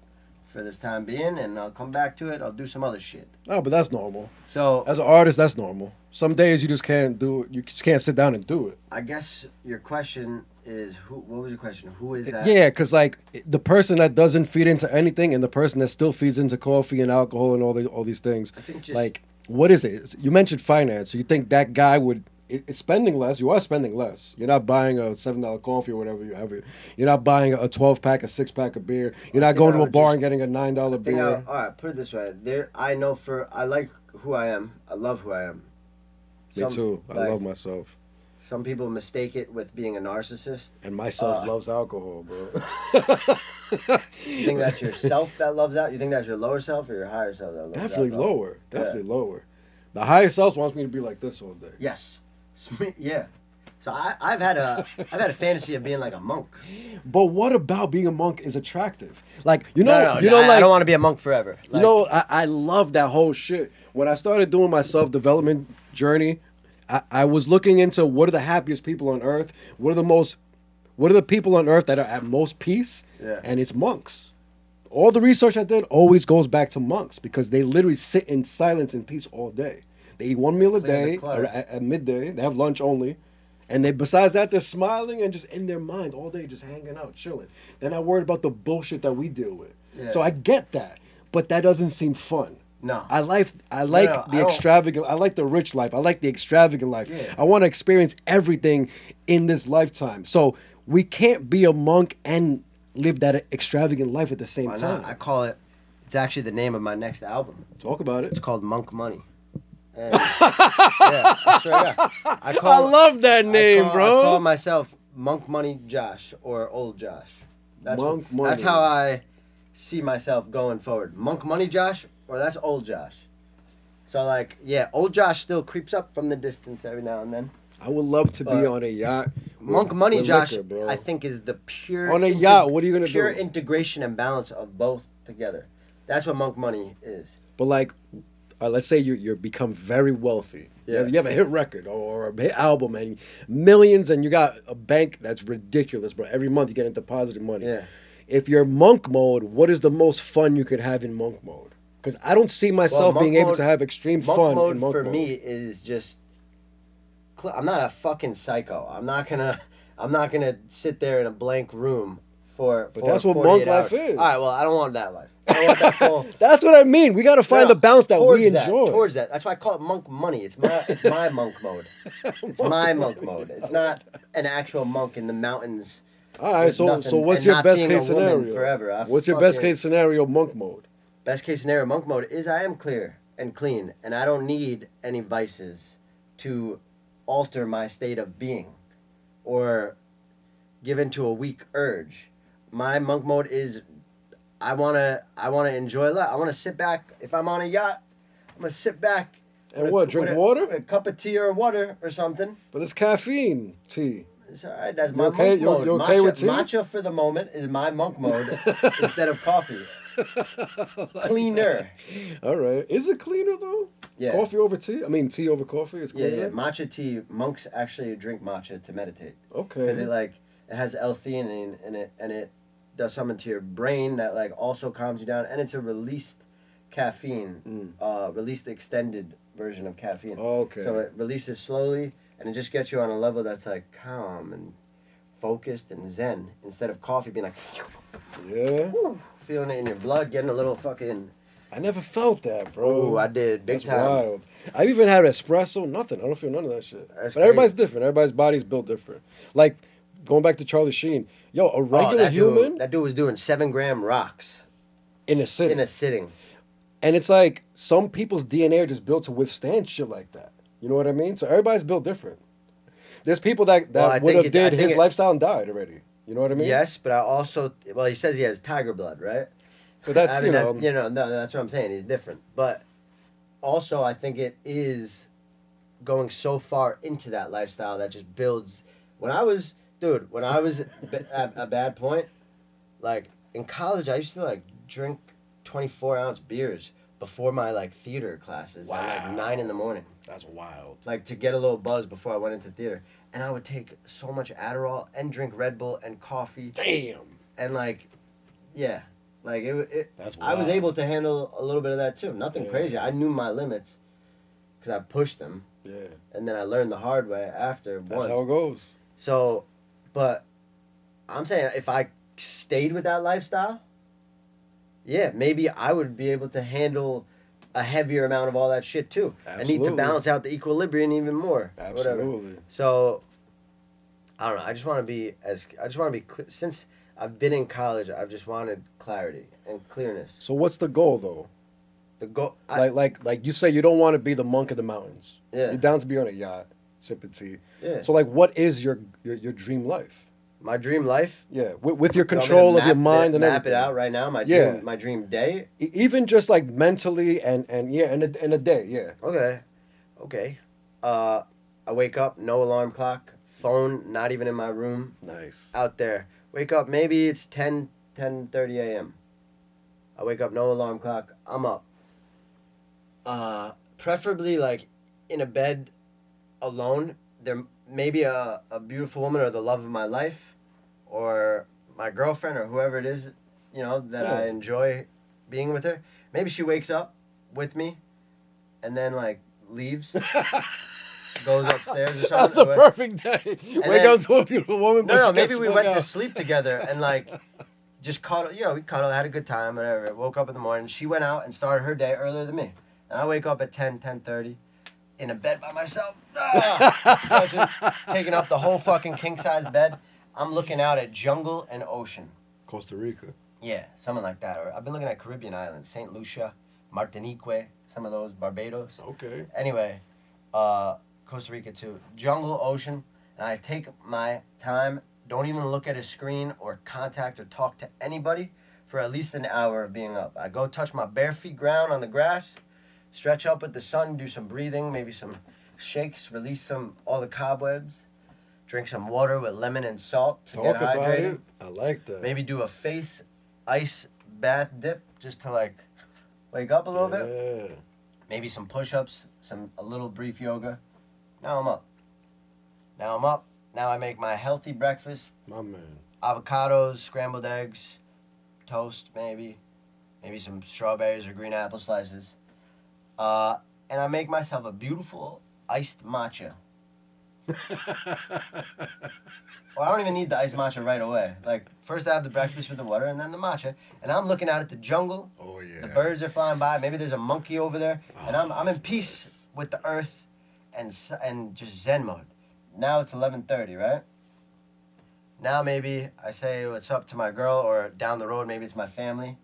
for this time being, and I'll come back to it. I'll do some other shit. Oh, but that's normal. So As an artist, that's normal. Some days you just can't do it. You just can't sit down and do it. I guess your question is, what was your question? Who is that? Yeah, because like the person that doesn't feed into anything and the person that still feeds into coffee and alcohol and all these things, I think just, like, what is it? You mentioned finance. So you think that guy would... It's spending less. You are spending less. You're not buying a $7 coffee or whatever you have. You're not buying a 12-pack, a 6-pack of beer. You're not going to a bar and getting a $9 beer. All right, put it this way. I like who I am. I love who I am. Me too. I love myself. Some people mistake it with being a narcissist. And myself loves alcohol, bro. You think that's yourself that loves that? You think that's your lower self or your higher self that loves Definitely alcohol? lower. Definitely lower. The higher self wants me to be like this all day. Yes. Yeah. So I've had a fantasy of being like a monk. But what about being a monk is attractive? Like, you know, I like, don't want to be a monk forever. Like, you know, I love that whole shit. When I started doing my self-development journey, I was looking into what are the happiest people on earth, what are the people on earth that are at most peace, and it's monks. All the research I did always goes back to monks because they literally sit in silence and peace all day. They eat one meal a day or at midday. They have lunch only. And they, besides that, they're smiling and just in their mind all day, just hanging out, chilling. They're not worried about the bullshit that we deal with. Yeah. So I get that, but that doesn't seem fun. No. I like the extravagant. I like the rich life. I like the extravagant life. Yeah. I want to experience everything in this lifetime. So we can't be a monk and live that extravagant life at the same Why time. not? I call it. It's actually the name of my next album. Talk about it. It's called Monk Money. And, yeah, I swear to God. I love that name, bro. I call myself Monk Money Josh or Old Josh. Monk Money. That's how I see myself going forward. Monk Money Josh or that's Old Josh. So like, yeah, Old Josh still creeps up from the distance every now and then. I would love to be on a yacht. Monk Money Josh, liquor, bro. I think, is the pure on a yacht. What are you gonna pure do? integration and balance of both together. That's what Monk Money is. But like, let's say you become very wealthy. Yeah. You have a hit record or a hit album and millions, and you got a bank that's ridiculous, bro. Every month you get into positive money. Yeah. If you're monk mode, what is the most fun you could have in monk mode? Because I don't see myself being able to have extreme fun mode in monk for mode. me is just. I'm not a fucking psycho. I'm not gonna sit there in a blank room for. But for that's what 48 monk hours. life is. All right. Well, I don't want that life. I don't want that full. That's what I mean. We got to find No, the balance that towards we enjoy. Towards that. That's why I call it Monk Money. It's my monk mode. It's my monk mode. It's not an actual monk in the mountains. All right. So what's and your not best seeing case a woman scenario? forever. What's your best case scenario monk mode? Best case scenario monk mode is I am clear and clean, and I don't need any vices to alter my state of being or give into a weak urge. My monk mode is I wanna enjoy life. I wanna sit back. If I'm on a yacht, I'm gonna sit back And what? Drink water? with a cup of tea or water or something. But it's caffeine tea. It's all right. That's my okay? monk mode. You okay with tea? Matcha for the moment is my monk mode instead of coffee. Cleaner. All right. Is it cleaner though? Yeah. Coffee over tea? I mean, tea over coffee is Yeah, cleaner? yeah. Matcha tea. Monks actually drink matcha to meditate. Okay. Because it has L-theanine in it, and it does something to your brain that like also calms you down, and it's a released caffeine, released extended version of caffeine. Okay. So it releases slowly, and it just gets you on a level that's like calm and focused and zen, instead of coffee being like, Yeah. feeling it in your blood, getting a little fucking. I never felt that, bro. Oh, I did big That's time. wild. I've even had espresso. Nothing. I don't feel none of that shit. That's but everybody's crazy. different. Everybody's body's built different. Like going back to Charlie Sheen. Yo, a regular that human That dude was doing 7-gram rocks in a sitting. in a sitting. And it's like some people's DNA are just built to withstand shit like that. You know what I mean? So everybody's built different. There's people that I would think have did his it- lifestyle and died already. You know what I mean? Yes, but I also he says he has tiger blood, right? But that's, I mean, you know. no, that's what I'm saying. He's different, but also I think it is going so far into that lifestyle that just builds When I was at a bad point, like in college, I used to like drink 24-ounce beers before my like theater classes at like 9 in the morning. That's wild. Like to get a little buzz before I went into theater. And I would take so much Adderall and drink Red Bull and coffee. Damn. And like, yeah. Like That's I was wild. able to handle a little bit of that too. Nothing crazy. I knew my limits because I pushed them. Yeah. And then I learned the hard way after That's once. how it goes. So, but I'm saying if I stayed with that lifestyle, yeah, maybe I would be able to handle a heavier amount of all that shit too. Absolutely. I need to balance out the equilibrium even more. Absolutely. Whatever. So, I don't know. I just want to be clear. Since I've been in college, I've just wanted clarity and clearness. So what's the goal though? The goal, Like you say, you don't want to be the monk of the mountains. Yeah. You're down to be on a yacht, sipping tea. Yeah. So like, what is your dream life? my dream life. Yeah, with your You want me to control of your map mind and map everything. it out right now. My Yeah. dream, my dream day. Even just like mentally and yeah, in a day, yeah. Okay. I wake up, no alarm clock, phone not even in my room, Nice. out there. Wake up, maybe it's 10:30 a.m. I wake up, no alarm clock, I'm up. Preferably like in a bed alone. There may be a beautiful woman or the love of my life or my girlfriend or whoever it is, that I enjoy being with her. Maybe she wakes up with me and then like leaves. Goes upstairs or something. That's the perfect day. Wake up to a beautiful woman. No, maybe we went to sleep together and like just cuddled. We cuddled, had a good time, whatever. Woke up in the morning. She went out and started her day earlier than me. And I wake up at 10:30 in a bed by myself. Taking up the whole fucking king-size bed. I'm looking out at jungle and ocean. Costa Rica. Yeah, something like that. Or I've been looking at Caribbean islands, St. Lucia, Martinique, some of those, Barbados. Okay. Anyway, Costa Rica too. Jungle, ocean, and I take my time, don't even look at a screen or contact or talk to anybody for at least an hour of being up. I go touch my bare feet ground on the grass, stretch up with the sun, do some breathing, maybe some shakes, release all the cobwebs, drink some water with lemon and salt to Talk get about hydrated. it. I like that. Maybe do a face ice bath dip just to like wake up a little bit. Yeah. Maybe some push-ups, a little brief yoga. Now I'm up. Now I make my healthy breakfast. My man. Avocados, scrambled eggs, toast maybe some strawberries or green apple slices. And I make myself a beautiful iced matcha. Or I don't even need the iced matcha right away. Like, first I have the breakfast with the water and then the matcha. And I'm looking out at the jungle. Oh yeah. The birds are flying by. Maybe there's a monkey over there. And I'm in peace nice. with the earth and just Zen mode. Now it's 11:30, right? Now maybe I say what's up to my girl, or down the road maybe it's my family.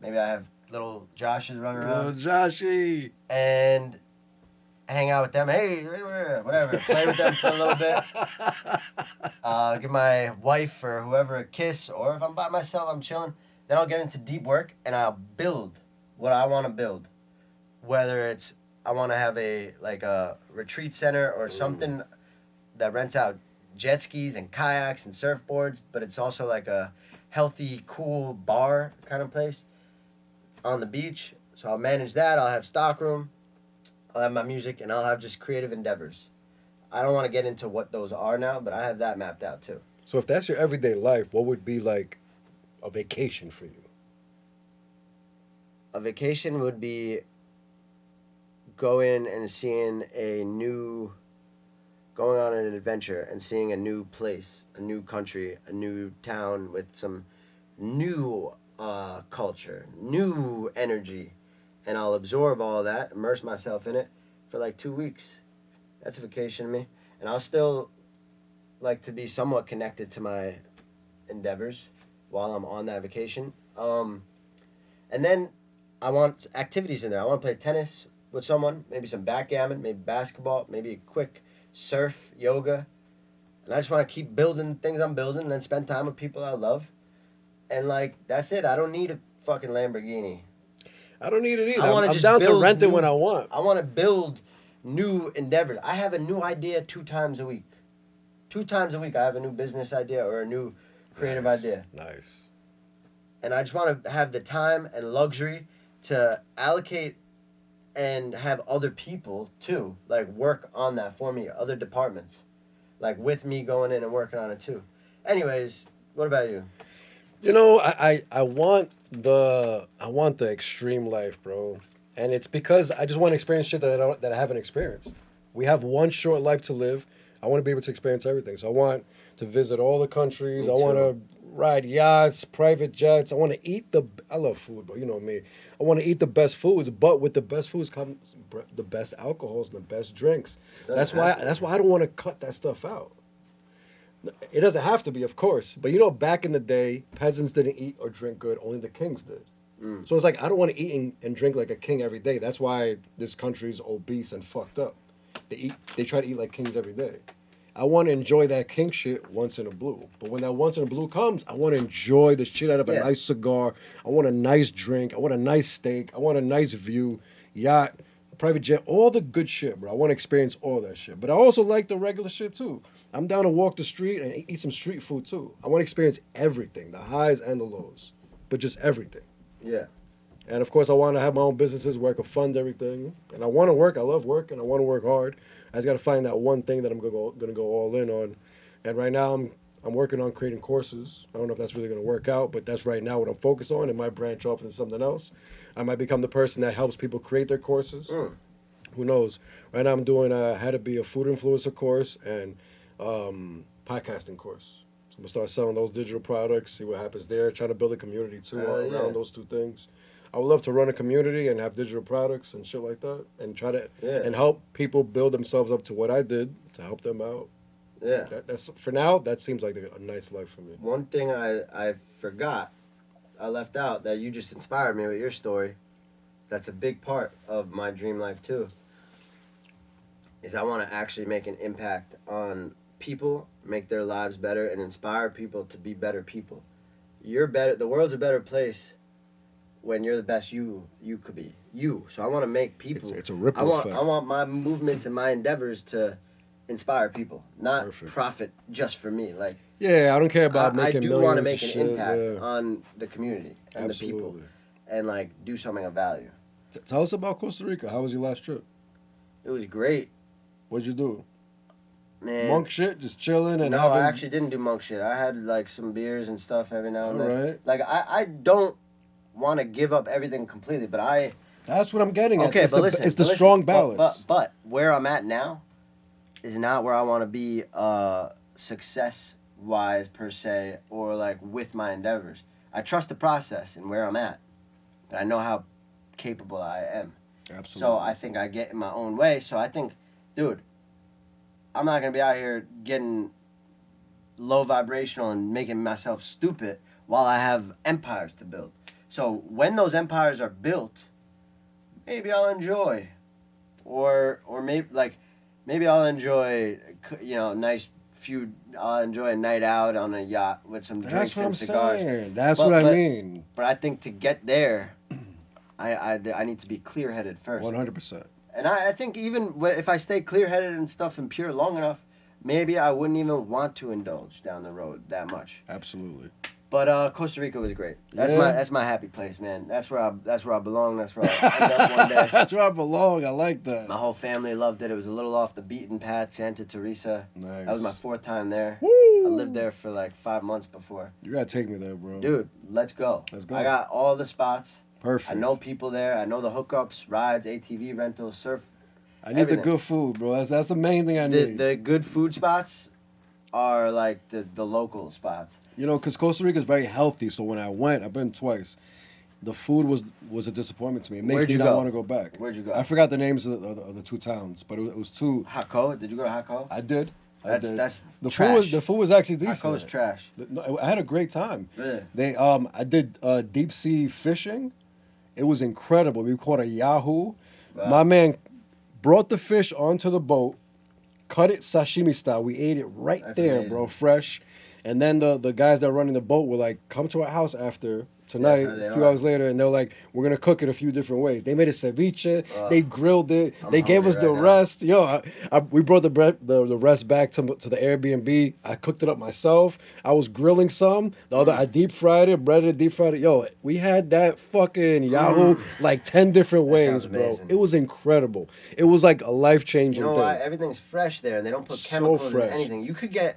Maybe I have little Joshes running around. Little Joshy. And hang out with them. Hey, whatever. Play with them for a little bit. Give my wife or whoever a kiss. Or if I'm by myself, I'm chilling. Then I'll get into deep work and I'll build what I want to build. Whether it's I want to have a retreat center or something that rents out jet skis and kayaks and surfboards, but it's also like a healthy, cool bar kind of place on the beach. So I'll manage that. I'll have Stockroom. I'll have my music, and I'll have just creative endeavors. I don't want to get into what those are now, but I have that mapped out too. So if that's your everyday life, what would be like a vacation for you? A vacation would be going on an adventure and seeing a new place, a new country, a new town with some new culture, new energy. And I'll absorb all that, immerse myself in it for like 2 weeks. That's a vacation to me. And I'll still like to be somewhat connected to my endeavors while I'm on that vacation. And then I want activities in there. I want to play tennis with someone, maybe some backgammon, maybe basketball, maybe a quick surf, yoga. And I just want to keep building things I'm building and then spend time with people I love. And like, that's it. I don't need a fucking Lamborghini. I don't need it either. I'm I'm down to rent it when I want. I want to build new endeavors. I have a new idea 2 times a week. 2 times a week I have a new business idea or a new creative Nice. idea. Nice. And I just want to have the time and luxury to allocate and have other people too, like work on that for me, other departments, like with me going in and working on it too. Anyways, what about you? You know, I want the extreme life, bro. And it's because I just want to experience shit that I haven't experienced. We have one short life to live. I want to be able to experience everything. So I want to visit all the countries. Me I want too. to ride yachts, private jets. I want to eat I love food, bro. You know me. I want to eat the best foods, but with the best foods comes the best alcohols and the best drinks. That's why I don't want to cut that stuff out. It doesn't have to be, of course. But you know, back in the day, peasants didn't eat or drink good. Only the kings did. So it's like, I don't want to eat and drink like a king every day. That's why this country's obese and fucked up. They try to eat like kings every day. I want to enjoy that king shit once in a blue. But when that once in a blue comes, I want to enjoy the shit out of a nice cigar. I want a nice drink. I want a nice steak. I want a nice view, yacht, private jet, all the good shit, bro. I want to experience all that shit. But I also like the regular shit too. I'm down to walk the street and eat some street food too. I want to experience everything, the highs and the lows, but just everything. Yeah. And of course, I want to have my own businesses where I can fund everything. And I want to work. I love work, and I want to work hard. I just got to find that one thing that I'm gonna go all in on. And right now, I'm working on creating courses. I don't know if that's really gonna work out, but that's right now what I'm focused on. It might branch off into something else. I might become the person that helps people create their courses. Who knows? Right now, I'm doing how to be a food influencer course and podcasting course. So I'm gonna start selling those digital products, see what happens there. Trying to build a community too around those two things. I would love to run a community and have digital products and shit like that, and try to and help people build themselves up to what I did to help them out. Yeah. That's for now. That seems like a nice life for me. One thing I forgot, I left out that you just inspired me with your story. That's a big part of my dream life too. Is I want to actually make an impact on people, make their lives better, and inspire people to be better people. You're better. The world's a better place when you're the best you could be. So I want to make people. It's a ripple effect. I want my movements and my endeavors to inspire people, not Perfect. profit just for me. Like, Yeah, I don't care about I making do millions want to of make an shit, impact on the community and Absolutely. the people, and like do something of value. Tell us about Costa Rica. How was your last trip? It was great, What'd you do? man. Monk shit, just chilling and No, having... I actually didn't do monk shit. I had like some beers and stuff every now and then. Alright. Like I don't want to give up everything completely, but I. That's what I'm getting at. Okay, It's but the, listen, it's the strong but- balance. But where I'm at now is not where I want to be success-wise per se, or like with my endeavors. I trust the process and where I'm at, but I know how capable I am. Absolutely. So I think I get in my own way. So I think, dude, I'm not gonna be out here getting low vibrational and making myself stupid while I have empires to build. So when those empires are built, maybe I'll enjoy, or maybe I'll enjoy, nice few. I'll enjoy a night out on a yacht with some That's drinks what and I'm cigars. saying. That's what I mean. But I think to get there, I need to be clear-headed first. 100%. And I think even if I stay clear-headed and stuff and pure long enough, maybe I wouldn't even want to indulge down the road that much. Absolutely. But Costa Rica was great. That's Yeah. that's my happy place, man. That's where I belong. That's where I end up one day. That's where I belong. I like that. My whole family loved it. It was a little off the beaten path. Santa Teresa. Nice. That was my 4th time there. Woo! I lived there for like 5 months before. You gotta take me there, bro. Dude, let's go. Let's go. I got all the spots. Perfect. I know people there. I know the hookups, rides, ATV rentals, surf. I need everything. the good food, bro. That's the main thing I need. The good food spots are like the local spots. You know, because Costa Rica is very healthy. So when I went, I've been twice. The food was a disappointment to me. It makes Where'd me you not go? want to go back. Where'd you go? I forgot the names of the two towns, but it was two. Hako? Did you go to Hako? I did. That's the trash. food was actually decent. Hako's trash. No, I had a great time. Yeah. I did deep sea fishing. It was incredible. We caught a yahoo. Wow. My man brought the fish onto the boat, cut it sashimi style. We ate it right That's there, amazing. bro, fresh. And then the guys that were running the boat were like, "Come to our house after tonight, That's how they a few are. hours later, and they're like, we're going to cook it a few different ways. They made a ceviche. They grilled it. I'm They gave us hungry the right now. rest. Yo, we brought the rest back to the Airbnb. I cooked it up myself. I was grilling some. The other, I deep fried it, breaded it, deep fried it. Yo, we had that fucking Yahoo like 10 different That ways, sounds bro. amazing. It was incredible. It was like a life-changing You know thing. why? Everything's fresh there, and they don't put So chemicals in fresh. anything. You could get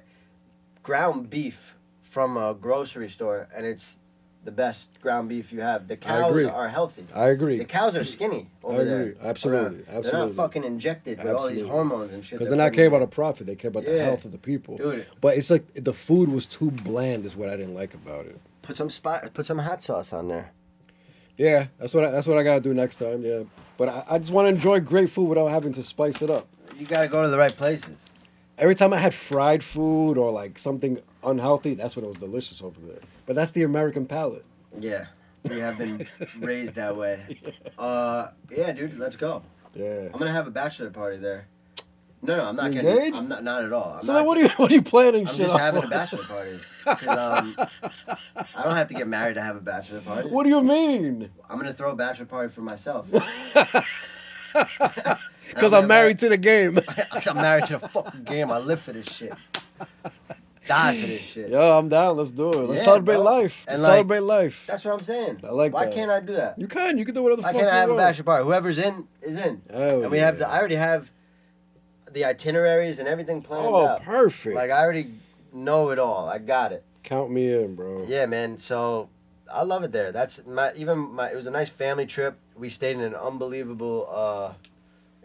ground beef from a grocery store, and it's the best ground beef you have. The cows agree. are healthy. I agree. The cows are skinny over I there. agree. Absolutely. around. They're Absolutely. not fucking injected with all these Absolutely. hormones and shit. Because they're not caring about a profit. They care about the Yeah. health of the people. Dude. But it's like the food was too bland is what I didn't like about it. Put some hot sauce on there. Yeah, that's what I gotta do next time. Yeah, but I just want to enjoy great food without having to spice it up. You gotta go to the right places. Every time I had fried food or like something unhealthy, that's when it was delicious over there. But that's the American palate. Yeah, we have been raised that way. Yeah, dude, let's go. Yeah. I'm gonna have a bachelor party there. No, I'm not You getting. engaged? I'm not at all. I'm So not, then what are you planning? I'm shit just on? having a bachelor party. 'Cause, I don't have to get married to have a bachelor party. What do you mean? I'm gonna throw a bachelor party for myself. Because I'm married to the game. I'm married to the fucking game. I live for this shit. Die for this shit. Yo, I'm down. Let's do it. Let's Yeah, celebrate bro. life. And, Let's like, celebrate life. That's what I'm saying. I like Why that. can't I do that? You can do whatever the Why fuck can't I you have a want. bachelor party? Whoever's in is in. Hell And we yeah. have I already have the itineraries and everything planned Oh, out. perfect. Like I already know it all. I got it. Count me in, bro. Yeah, man. So I love it there. That's it was a nice family trip. We stayed in an unbelievable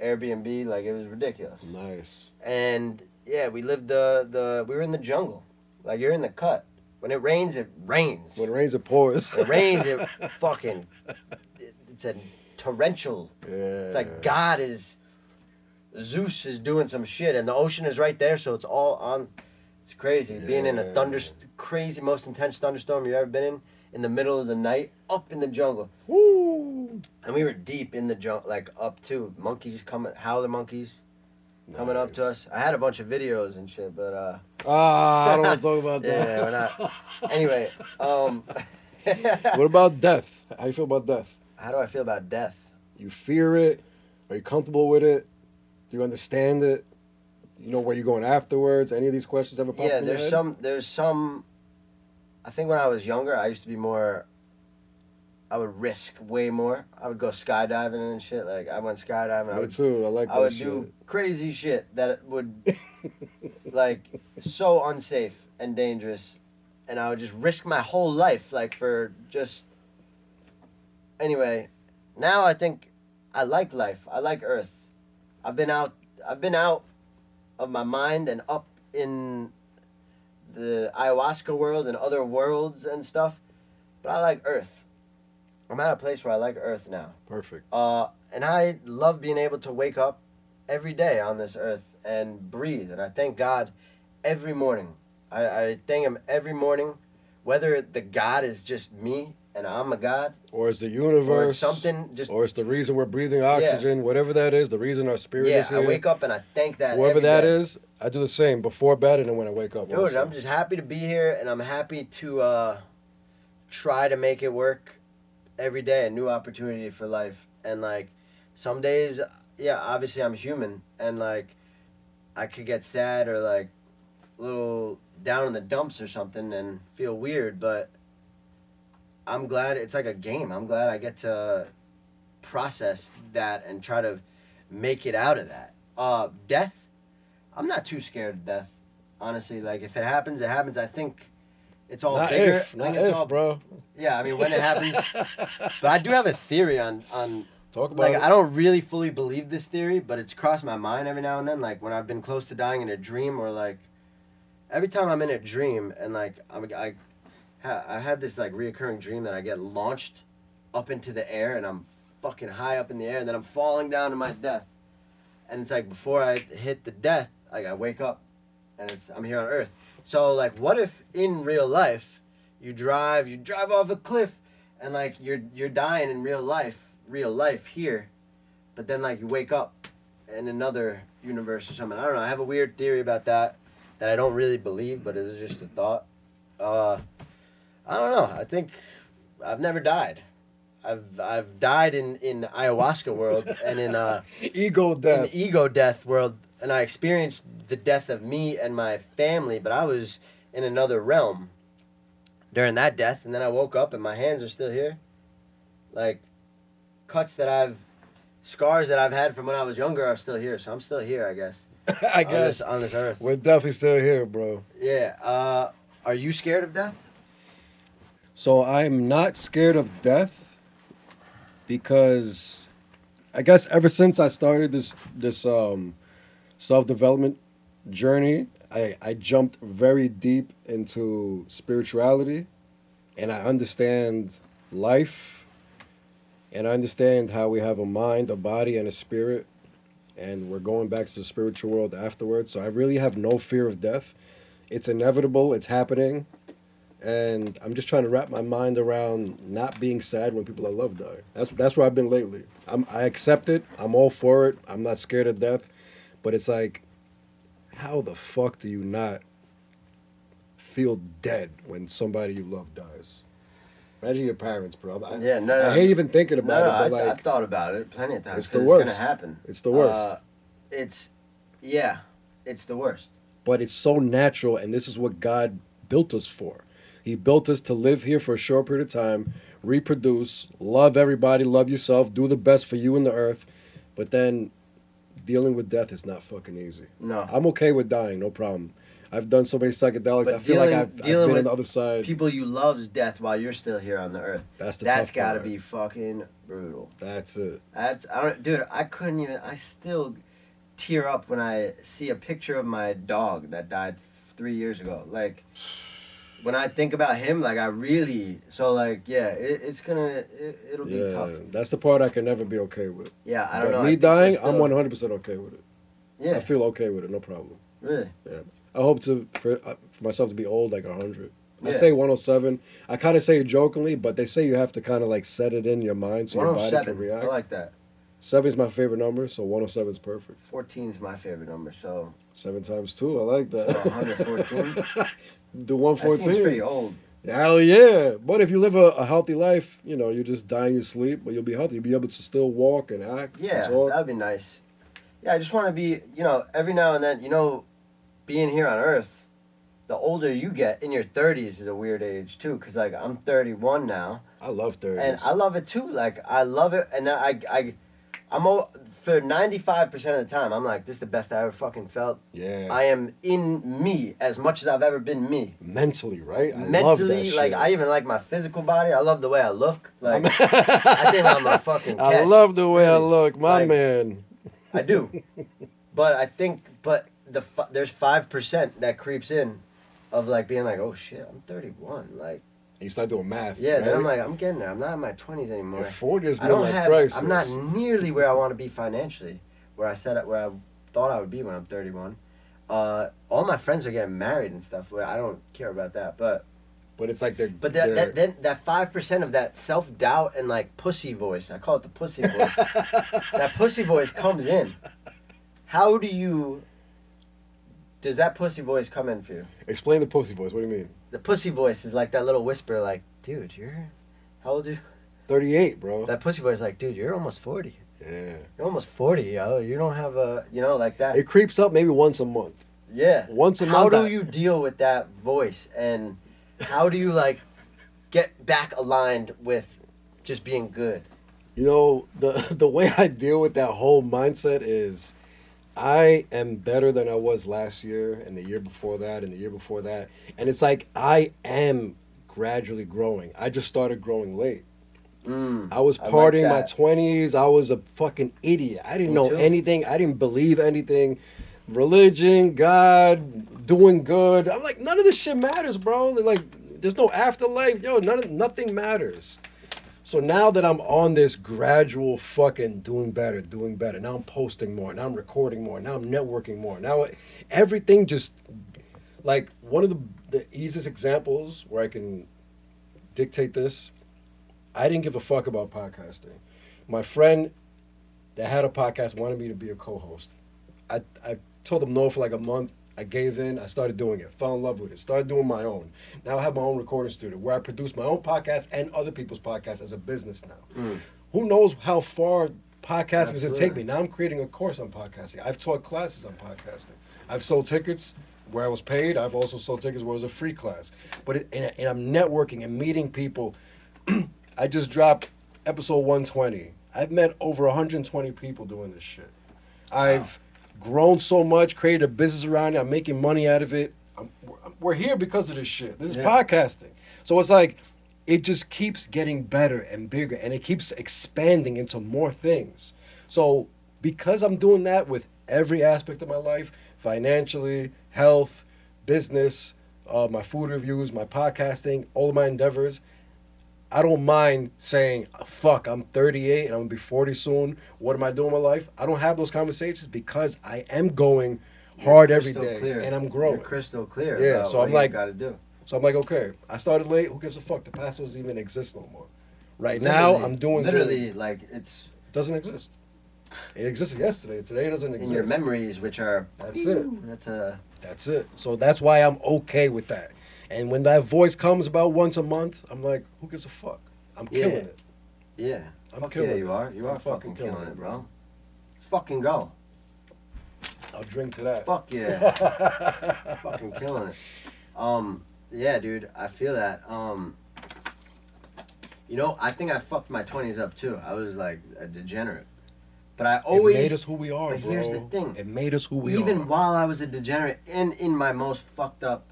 Airbnb. Like it was ridiculous. Nice. And yeah, we lived we were in the jungle. Like you're in the cut. When it rains, it rains. When it rains, it pours. It rains, it's a torrential. Yeah. It's like Zeus is doing some shit, and the ocean is right there, so it's all on. It's crazy. Being in a crazy, most intense thunderstorm you've ever been in the middle of the night, up in the jungle. Woo. And we were deep in the jungle, like up too. Monkeys coming, howler monkeys coming up to us. I had a bunch of videos and shit, but I don't want to talk about that. yeah, we're not. Anyway, What about death? How you feel about death? how do I feel about death? You fear it? Are you comfortable with it? Do you understand it? You know where you're going afterwards? Any of these questions ever pop Yeah, in your there's head? some. I think when I was younger, I used to be more. I would risk way more. I would go skydiving and shit. Like I went skydiving. Me too. I like that I would shit. do crazy shit that would, like, so unsafe and dangerous, and I would just risk my whole life, like for just. Anyway, now I think I like life. I like Earth. I've been out of my mind and up in the ayahuasca world and other worlds and stuff, but I like Earth. I'm at a place where I like Earth now. Perfect. And I love being able to wake up every day on this earth and breathe. And I thank God every morning. I thank Him every morning, whether the God is just me and I'm a God, Or it's the universe. or it's something just. Or it's the reason we're breathing oxygen. Whatever that is, the reason our spirit Yeah, is here. I wake up and I thank that. Whoever every that day. is, I do the same before bed and then when I wake up. Dude, also. I'm just happy to be here, and I'm happy to try to make it work every day. A new opportunity for life, and like some days, yeah, obviously I'm human, and like I could get sad or like a little down in the dumps or something and feel weird, but I'm glad it's like a game. I'm glad I get to process that and try to make it out of that. Death, I'm not too scared of death, honestly. Like if it happens, it happens. I think it's all Not bigger. if, I not think it's if, all, bro. Yeah, I mean when it happens. But I do have a theory on Talk about like it. I don't really fully believe this theory, but it's crossed my mind every now and then. Like when I've been close to dying in a dream, or like every time I'm in a dream and like I had this like reoccurring dream that I get launched up into the air and I'm fucking high up in the air and then I'm falling down to my death. And it's like before I hit the death, like I wake up and I'm here on Earth. So like what if in real life you drive off a cliff and like you're dying in real life here, but then like you wake up in another universe or something. I don't know. I have a weird theory about that I don't really believe, but it was just a thought. I don't know. I think I've never died. I've died in ayahuasca world and in Ego in death. the ego death world, and I experienced the death of me and my family, but I was in another realm during that death, and then I woke up and my hands are still here. Like, scars that I've had from when I was younger are still here, so I'm still here, I guess. I guess on this earth. we're definitely still here, bro. Yeah. Are you scared of death? So I'm not scared of death because I guess ever since I started this self-development journey, I jumped very deep into spirituality, and I understand life, and I understand how we have a mind, a body, and a spirit, and we're going back to the spiritual world afterwards. So I really have no fear of death. It's inevitable. It's happening. And I'm just trying to wrap my mind around not being sad when people I love die. That's where I've been lately. I accept it. I'm all for it. I'm not scared of death. But it's like, how the fuck do you not feel dead when somebody you love dies? Imagine your parents, bro. I hate even thinking about it. But I've thought about it plenty of times. It's the worst. It's gonna happen. It's the worst. It's the worst. But it's so natural, and this is what God built us for. He built us to live here for a short period of time, reproduce, love everybody, love yourself, do the best for you and the earth. But then dealing with death is not fucking easy. No. I'm okay with dying, no problem. I've done so many psychedelics. But I feel like I've been on the other side. People you love's death while you're still here on the earth. That's That's tough got to part. be fucking brutal. That's it. I couldn't even. I still tear up when I see a picture of my dog that died 3 years ago. Like, when I think about him, like, it'll be tough. That's the part I can never be okay with. Yeah, I don't know. Me dying, I'm 100% okay with it. Yeah. I feel okay with it, no problem. Really? Yeah. I hope for myself to be old like 100. I Yeah. say 107. I kind of say it jokingly, but they say you have to kind of like set it in your mind so your body can 107. react. I like that. 7 is my favorite number, so 107 is perfect. 14 is my favorite number, so 7 times 2, I like that. So 114. Do That 114. seems pretty old. Hell yeah. But if you live a healthy life, you just die in your sleep, but you'll be healthy. You'll be able to still walk and act Yeah, and talk. that'd be nice. Yeah, I just want to be, every now and then, being here on Earth, the older you get, in your 30s is a weird age too, because, like, I'm 31 now. I love 30s. And I love it too. Like, I love it. And then for 95% of the time, I'm like, this is the best I ever fucking felt. Yeah. I am in me as much as I've ever been me. Mentally, right? I love that Mentally, shit. like, I even like my physical body. I love the way I look. Like, I think I'm a fucking catch. I love the way I Really. look, my Like, man. I do. But there's 5% that creeps in of, like, being like, oh shit, I'm 31. Like, You start doing math. yeah, right? then I'm like, I'm getting there. I'm not in my 20s anymore. Your 40s I don't midlife have. crisis. I'm not nearly where I want to be financially. Where I thought I would be when I'm 31. All my friends are getting married and stuff. Well, I don't care about that, but But it's like they're. But that 5% of that self-doubt and, like, pussy voice, I call it the pussy voice. That pussy voice comes in. How does that pussy voice come in for you? Explain the pussy voice. What do you mean? The pussy voice is like that little whisper, like, dude, how old are you? 38, bro. That pussy voice is like, dude, you're almost 40. Yeah. You're almost 40, yo. You don't have like that. It creeps up maybe once a month. Yeah. Once a month. How do you deal with that voice? And how do you, like, get back aligned with just being good? The way I deal with that whole mindset is I am better than I was last year and the year before that and the year before that. And it's like I am gradually growing. I just started growing late. I was partying in my 20s. I was a fucking idiot. I didn't know anything. I didn't believe anything. Religion, God, doing good. I'm like, none of this shit matters, bro. Like, there's no afterlife. Yo, nothing matters. So now that I'm on this gradual fucking doing better. Now I'm posting more. Now I'm recording more. Now I'm networking more. Now everything just, like, one of the easiest examples where I can dictate this, I didn't give a fuck about podcasting. My friend that had a podcast wanted me to be a co-host. I told him no for like a month. I gave in. I started doing it. Fell in love with it. Started doing my own. Now I have my own recording studio where I produce my own podcast and other people's podcasts as a business now. Who knows how far podcasting is going to take me? Now I'm creating a course on podcasting. I've taught classes on podcasting. I've sold tickets where I was paid. I've also sold tickets where it was a free class. But and I'm networking and meeting people. I just dropped episode 120. I've met over 120 people doing this shit. I've grown so much, created a business around it. I'm making money out of it. We're here because of this shit. This is podcasting. So it's like, it just keeps getting better and bigger, and it keeps expanding into more things. So because I'm doing that with every aspect of my life, financially, health, business, my food reviews, my podcasting, all of my endeavors, I don't mind saying, fuck, I'm 38 and I'm going to be 40 soon. What am I doing with my life? I don't have those conversations because I am going hard every day clear. And I'm growing. You're crystal clear. Yeah, about so what I'm like, you gotta do. So I'm like, okay, I started late. Who gives a fuck? The past doesn't even exist no more. Right now, I'm doing literally good. like it's It doesn't exist. It existed yesterday. Today it doesn't exist. in your memories, which are That's it. That's it. So that's why I'm okay with that. And when that voice comes about once a month, I'm like, who gives a fuck? I'm killing it. Yeah. I'm killing it. You are. You are I'm fucking killing it, bro. Let's fucking go. I'll drink to that. Fuck yeah. Fucking killing it. Yeah, dude, I feel that. You know, I think I fucked my 20s up too. I was like a degenerate. But I always It made us who we are, but bro. here's the thing. It made us who we are. Even while I was a degenerate and in my most fucked up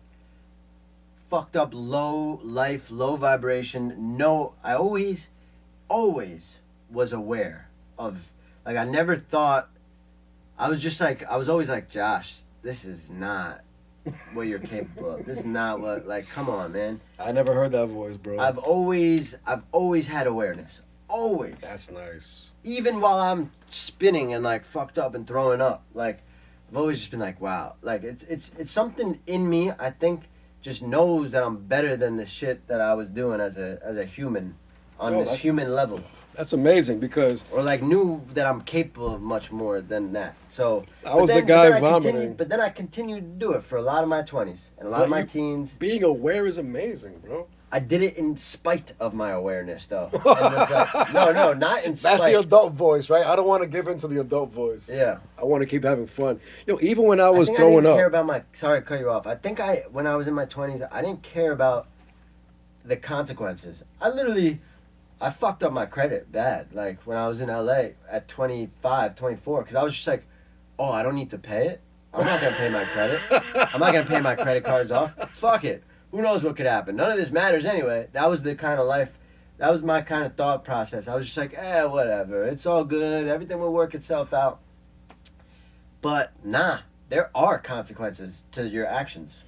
low life, low vibration, I always was aware of, like, I never thought, I was always like, Josh, this is not what you're capable of. This is not what, like, come on, man. I never heard that voice, bro. I've always had awareness. Always. That's nice. Even while I'm spinning and, like, fucked up and throwing up, like, I've always just been like, wow. Like, it's something in me, I think, just knows that I'm better than the shit that I was doing as a human, on this human level. That's amazing because... Or, like, knew that I'm capable of much more than that. So... I was the guy vomiting. But then I continued to do it for a lot of my 20s and a lot of my teens. Being aware is amazing, bro. I did it in spite of my awareness, though. And it's like, no, not in spite. That's the adult voice, right? I don't want to give in to the adult voice. Yeah. I want to keep having fun. Even when I was I growing didn't up... care about sorry to cut you off. I think when I was in my 20s, I didn't care about the consequences. I fucked up my credit bad. Like, when I was in LA at 25, 24, because I was just like, oh, I don't need to pay it? I'm not going to pay my credit. I'm not going to pay my credit cards off. Fuck it. Who knows what could happen? None of this matters anyway. That was the kind of life, that was my kind of thought process. I was just like, whatever. It's all good. Everything will work itself out. But nah, there are consequences to your actions.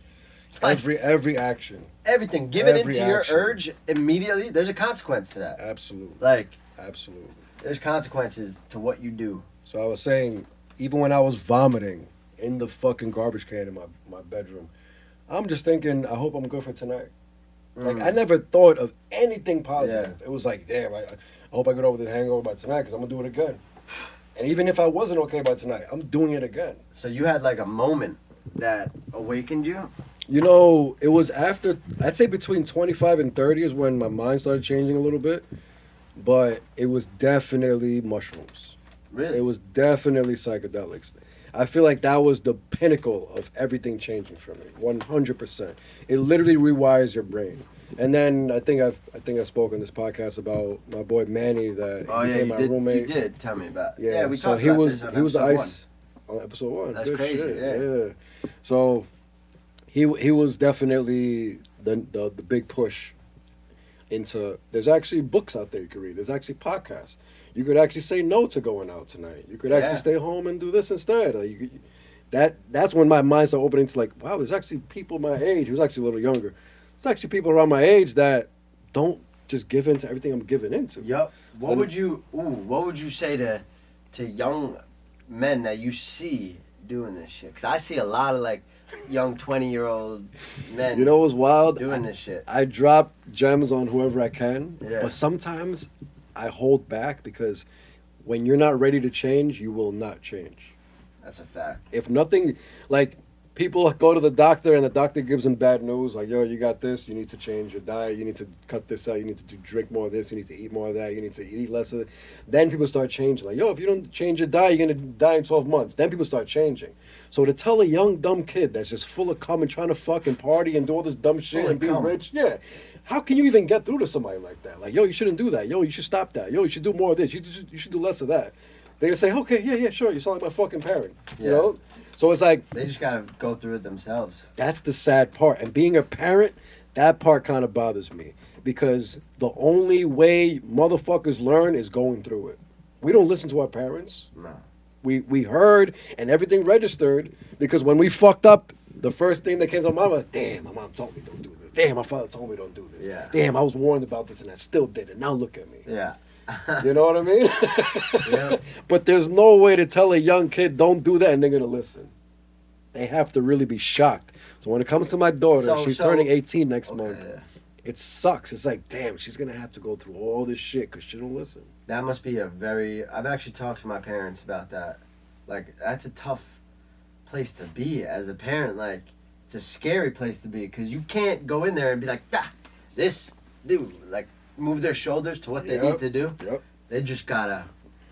Like, every action. Everything. Giving into your urge immediately, there's a consequence to that. Absolutely. Like, absolutely. There's consequences to what you do. So I was saying, even when I was vomiting in the fucking garbage can in my bedroom, I'm just thinking, I hope I'm good for tonight. Like, I never thought of anything positive. Yeah. It was like, damn, I hope I get over the hangover by tonight because I'm going to do it again. And even if I wasn't okay by tonight, I'm doing it again. So you had like a moment that awakened you? You know, it was after, I'd say between 25 and 30 is when my mind started changing a little bit. But it was definitely mushrooms. Really? It was definitely psychedelics. I feel like that was the pinnacle of everything changing for me, 100%. It literally rewires your brain. And then I think I've spoken on this podcast about my boy Manny that became my roommate. You did tell me about. Yeah, we so talked he about was this he was the ice one. on episode 1. That's Good crazy. shit. Yeah. So he was definitely the big push into. There's actually books out there you can read. There's actually podcasts. You could actually say no to going out tonight. You could actually stay home and do this instead. Like that's when my mind started opening to like, wow, there's actually people my age. He was actually a little younger. There's actually people around my age that don't just give in to everything I'm giving into. Yep. What would you say to young men that you see doing this shit? Because I see a lot of like young 20-year-old men. You know what's wild? Doing this shit. I drop gems on whoever I can, Yeah. but sometimes I hold back because when you're not ready to change, you will not change. That's a fact. If nothing, like, people go to the doctor and the doctor gives them bad news, like, yo, you got this, you need to change your diet, you need to cut this out, you need to drink more of this, you need to eat more of that, you need to eat less of it. Then people start changing, like, yo, if you don't change your diet, you're gonna die in 12 months. Then people start changing. So to tell a young dumb kid that's just full of cum and trying to fucking party and do all this dumb shit and be rich, yeah, how can you even get through to somebody like that? Like, yo, you shouldn't do that. Yo, you should stop that. Yo, you should do more of this. You should do less of that. They're gonna say, okay, yeah, sure. You sound like my fucking parent. Yeah. You know? So it's like, They just gotta go through it themselves. that's the sad part. And being a parent, that part kind of bothers me. Because the only way motherfuckers learn is going through it. We don't listen to our parents. No. We heard and everything registered, because when we fucked up, the first thing that came to my mind was, damn, my mom told me don't do this. Damn, my father told me don't do this. Yeah. Damn, I was warned about this and I still did it. Now look at me. Yeah. You know what I mean? Yeah. But there's no way to tell a young kid don't do that and they're gonna listen. They have to really be shocked. So when it comes to my daughter, she's turning 18 next month. Yeah. It sucks. It's like, damn, she's gonna have to go through all this shit because she don't listen. That must be I've actually talked to my parents about that. Like, that's a tough place to be as a parent. Like, it's a scary place to be because you can't go in there and be like, this dude, like, move their shoulders to what they need to do. Yep. They just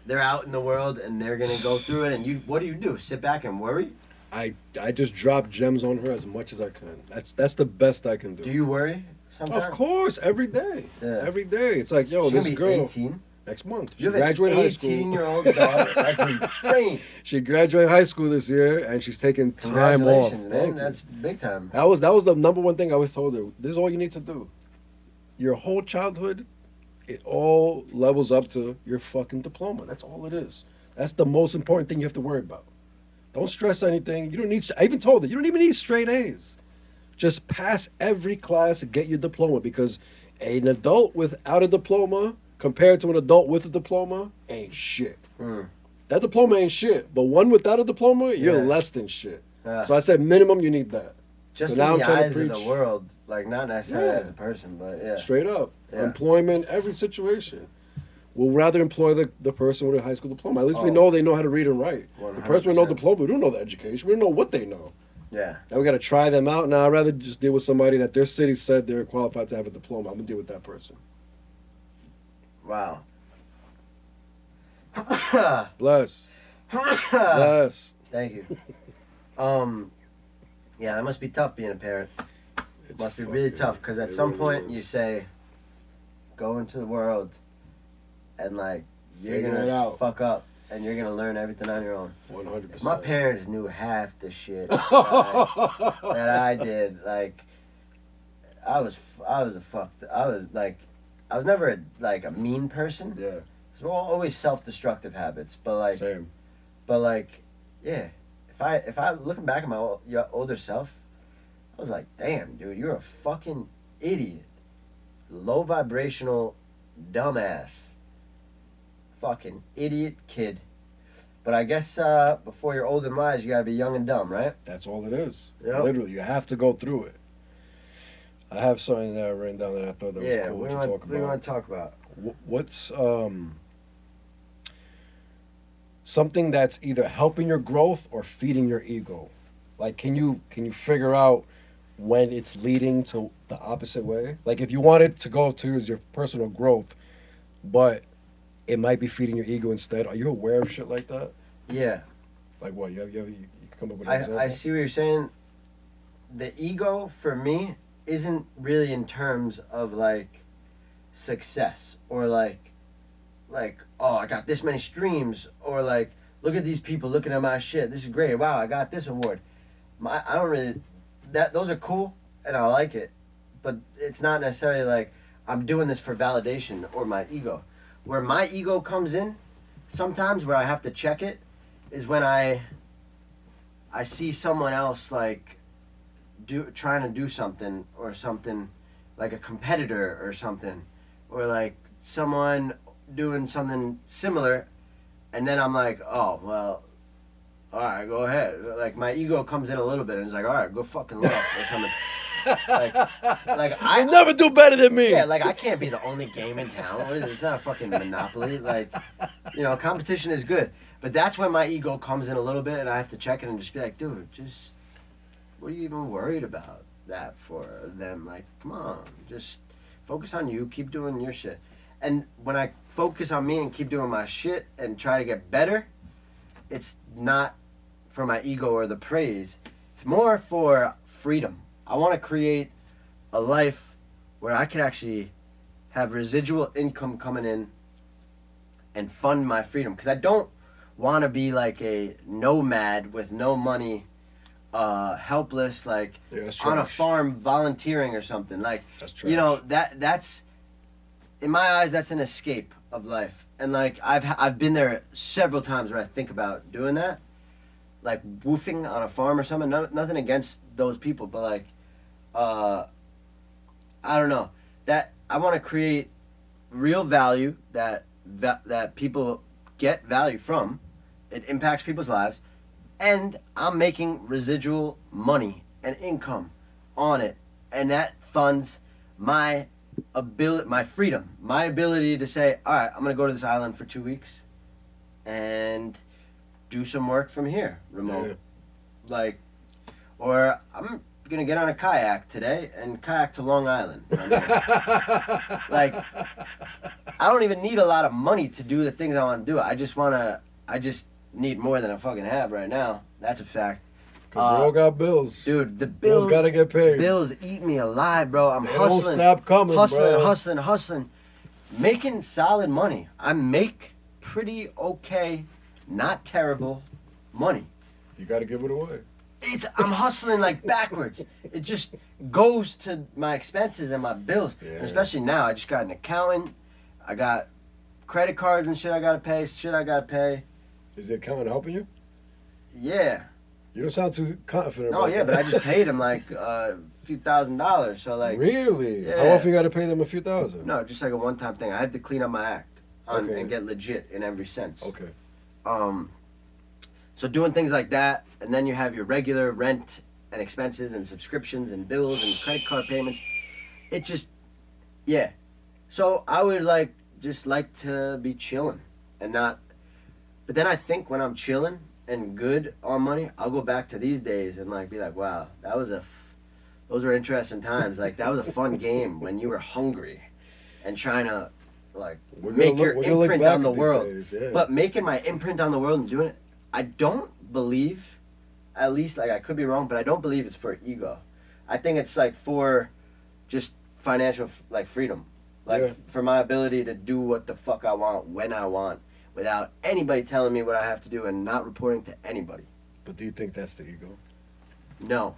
they're out in the world and they're gonna go through it. And what do? Sit back and worry? I just drop gems on her as much as I can. That's the best I can do. Do you worry sometimes? Of course, every day. Yeah. Every day. It's like, yo, She's this gonna be girl 18. next month. She You have an graduated high school. 18-year-old daughter. That's insane. She graduated high school this year and she's taking time off. Congratulations, man. Thank you. That's big time. That was the number one thing I always told her. This is all you need to do. Your whole childhood, it all levels up to your fucking diploma. That's all it is. That's the most important thing you have to worry about. Don't stress anything. You don't need. I even told her you don't even need straight A's. Just pass every class and get your diploma, because an adult without a diploma compared to an adult with a diploma ain't shit. That diploma ain't shit. But one without a diploma, you're less than shit. Yeah. So I said minimum you need that. Just So now in I'm the trying to eyes of the preach. world, like, not necessarily Yeah. as a person, but yeah. Straight up. Yeah. Employment, every situation. We'll rather employ the person with a high school diploma. At least we Oh. know they know how to read and write. The person with no 100%. diploma, we don't know the education. We don't know what they know. Yeah. Now we got to try them out. Now I'd rather just deal with somebody that their city said they're qualified to have a diploma. I'm going to deal with that person. Wow. Bless. Bless. Thank you. Yeah, it must be tough being a parent. It must be really tough, because at some point you say, go into the world, and, like, you're Figure it gonna out. fuck up, and you're gonna learn everything on your own. 100%. My parents knew half the shit that I did. Like, I was never a mean person. Yeah. So always self-destructive habits, but like, Same. yeah. If I looking back at my older self, I was like, damn, dude, you're a fucking idiot, low vibrational, dumbass, fucking idiot kid. But I guess before you're old and wise, you gotta be young and dumb, right? That's all it is. Yep. Literally, you have to go through it. I have something that written down that I thought that was cool we to want talk to about. talk about. What's something that's either helping your growth or feeding your ego? Like, can you figure out when it's leading to the opposite way? Like, if you want it to go to your personal growth, but it might be feeding your ego instead. Are you aware of shit like that? Yeah. Like what? You can come up with an example? I see what you're saying. The ego for me isn't really in terms of like success or like oh, I got this many streams, or like, look at these people looking at my shit, this is great, wow, I got this award. I don't really, those are cool and I like it, but it's not necessarily like I'm doing this for validation or my ego. Where my ego comes in sometimes, where I have to check it, is when I see someone else like trying to do something, or something like a competitor or something, or like someone doing something similar, and then I'm like, oh well, all right, go ahead. Like, my ego comes in a little bit and it's like, all right, go fucking look or something. like I You never do better than me. Yeah, like, I can't be the only game in town. It's not a fucking Monopoly. Like, competition is good. But that's when my ego comes in a little bit and I have to check it and just be like, dude, just what are you even worried about that for them? Like, come on, just focus on you, keep doing your shit. And when I focus on me and keep doing my shit and try to get better, it's not for my ego or the praise. It's more for freedom. I want to create a life where I can actually have residual income coming in and fund my freedom. Because I don't want to be like a nomad with no money, helpless, like on a farm volunteering or something. Like, that's trash. you know, that's in my eyes, that's an escape of life. And like I've been there several times where I think about doing that, like woofing on a farm or something. Nothing against those people, but like, I don't know, that I want to create real value that people get value from. It impacts people's lives, and I'm making residual money and income on it, and that funds my freedom, my ability to say, all right, I'm gonna go to this island for 2 weeks and do some work from here, remote. Yeah. Like, or I'm gonna get on a kayak today and kayak to Long Island. Like, I don't even need a lot of money to do the things I want to do. I just need more than I fucking have right now. That's a fact. Because we all got bills. Dude, the bills gotta get paid. Bills eat me alive, bro. I'm They hustling. don't stop coming, Hustling. Making solid money. I make pretty okay, not terrible money. You gotta give it away. I'm hustling like backwards. It just goes to my expenses and my bills. Yeah. And especially now, I just got an accountant. I got credit cards and shit I gotta pay. Is the accountant helping you? Yeah. You don't sound too confident Oh about yeah, that. but I just paid him like a few $1,000s. So like. Really? Yeah. How often you gotta pay them a few thousand? No, just like a one-time thing. I had to clean up my act Okay. and get legit in every sense. Okay. So doing things like that, and then you have your regular rent and expenses and subscriptions and bills and credit card payments. It just, yeah. So I would like to be chilling and not. But then I think when I'm chilling and good on money, I'll go back to these days and like be like, wow, those were interesting times. Like that was a fun game when you were hungry and trying to like make your imprint on the world. Days, yeah. But making my imprint on the world and doing it, I don't believe, at least like I could be wrong, but I don't believe it's for ego. I think it's like for just financial like freedom, like for my ability to do what the fuck I want when I want, without anybody telling me what I have to do and not reporting to anybody. But do you think that's the ego? No.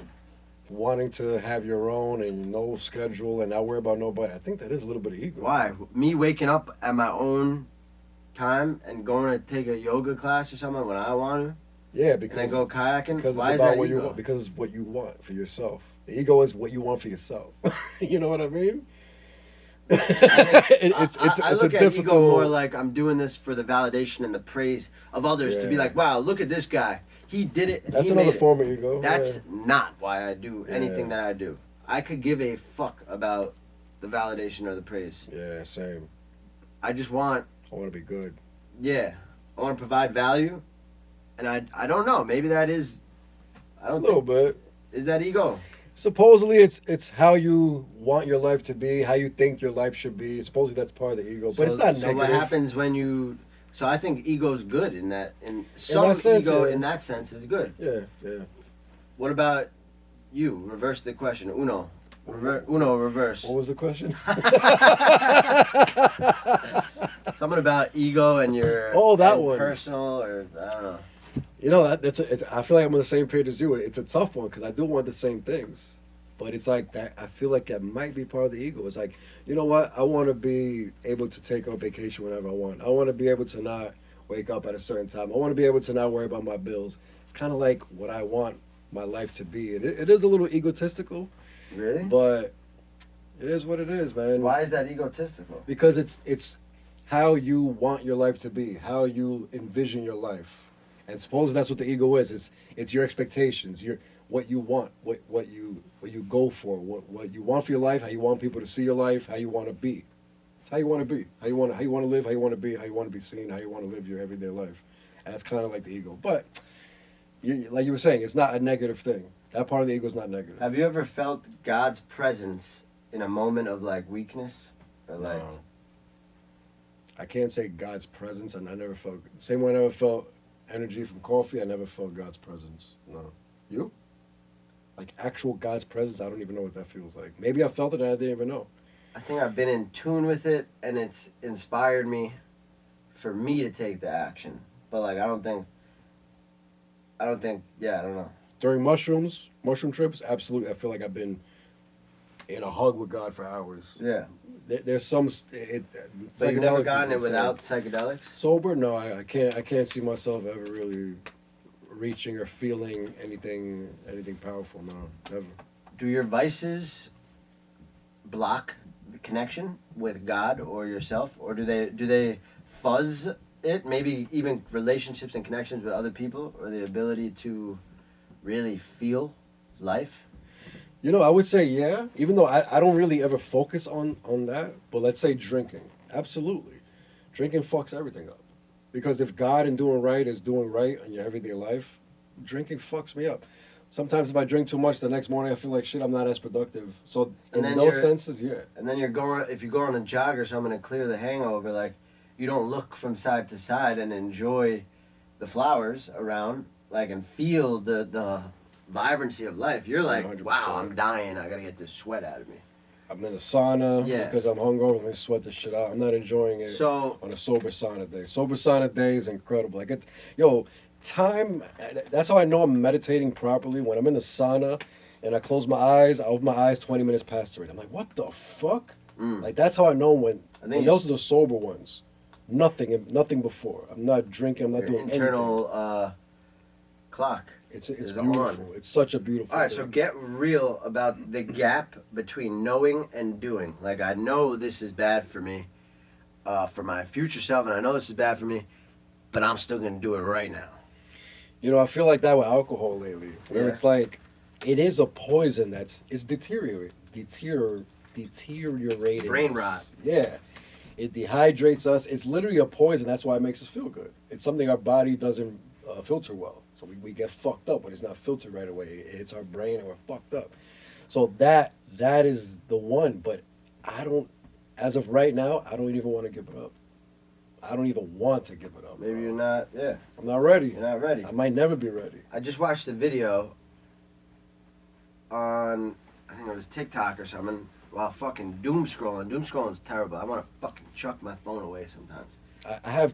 Wanting to have your own and no schedule and not worry about nobody. I think that is a little bit of ego. Why? Me waking up at my own time and going to take a yoga class or something when I want to. Yeah, because and then go kayaking. Because Why it's is about that what ego? you want. Because it's what you want for yourself. The ego is what you want for yourself. You know what I mean? I look at ego more like I'm doing this for the validation and the praise of others to be like, wow, look at this guy. He did it. That's another form of ego. That's not why I do anything that I do. I could give a fuck about the validation or the praise. Yeah, same. I just want. I want to be good. Yeah, I want to provide value, and I don't know. Maybe that is. I don't. A little bit. Is that ego? Supposedly, it's how you want your life to be, how you think your life should be. Supposedly, that's part of the ego, but it's not negative. So what happens when you? So I think ego's good in that. In some sense, ego, yeah. in that sense, is good. Yeah, yeah. What about you? Reverse the question. Uno, reverse. What was the question? Something about ego and your that one. Personal or I don't know. You know, I feel like I'm on the same page as you. It's a tough one because I do want the same things. But it's like that. I feel like that might be part of the ego. It's like, you know what? I want to be able to take on vacation whenever I want. I want to be able to not wake up at a certain time. I want to be able to not worry about my bills. It's kind of like what I want my life to be. It is a little egotistical. Really? But it is what it is, man. Why is that egotistical? Because it's how you want your life to be, how you envision your life. And suppose that's what the ego is. It's your expectations, what you want, what you go for, what you want for your life, how you want people to see your life, how you want to be. It's how you want to be, how you want to live, how you want to be, how you want to be seen, how you want to live your everyday life. And that's kind of like the ego. But like you were saying, it's not a negative thing. That part of the ego is not negative. Have you ever felt God's presence in a moment of like weakness? Or like No. I can't say God's presence, and I never felt same way I never felt energy from coffee. I never felt God's presence. No, you? Like actual God's presence, I don't even know what that feels like. Maybe I felt it and I didn't even know. I think I've been in tune with it and it's inspired me for me to take the action. But like I don't think yeah, I don't know. During mushroom trips, absolutely. I feel like I've been in a hug with God for hours. Yeah. There's some. But you've never psychedelics gotten is it without insane. psychedelics? Sober, no, I can't see myself ever really reaching or feeling anything powerful. No, never. Do your vices block the connection with God or yourself, or do they fuzz it? Maybe even relationships and connections with other people, or the ability to really feel life. You know, I would say yeah, even though I don't really ever focus on that. But let's say drinking, absolutely, drinking fucks everything up. Because if God and doing right is doing right in your everyday life, drinking fucks me up. Sometimes if I drink too much, the next morning I feel like shit, I'm not as productive. So in those senses, yeah. And then if you go on a jog or something to clear the hangover, like you don't look from side to side and enjoy the flowers around, like, and feel the vibrancy of life. You're like, 100%. wow, I'm dying. I gotta get this sweat out of me. I'm in the sauna Yeah. because I'm hungover. Let me sweat this shit out. I'm not enjoying it So on a sober sauna day. Sober sauna day is incredible. I get, time. That's how I know I'm meditating properly. When I'm in the sauna and I close my eyes, I open my eyes 20 minutes past it. I'm like, what the fuck? Like that's how I know when. And those are the sober ones. Nothing before. I'm not drinking. I'm not doing internal clock. It's is beautiful. on. It's such a beautiful. All right, thing. so get real about the gap between knowing and doing. Like, I know this is bad for me, for my future self, and I know this is bad for me, but I'm still gonna do it right now. You know, I feel like that with alcohol lately, where Yeah. it's like, it is a poison it's deteriorating. Brain rot. Yeah. It dehydrates us. It's literally a poison. That's why it makes us feel good. It's something our body doesn't filter well. So we get fucked up when it's not filtered right away. It hits our brain and we're fucked up. So that is the one. But I don't, as of right now, I don't even want to give it up. I don't even want to give it up. Maybe you're not, yeah. I'm not ready. You're not ready. I might never be ready. I just watched a video on, I think it was TikTok or something, while fucking doom scrolling. Doom scrolling's terrible. I want to fucking chuck my phone away sometimes. I have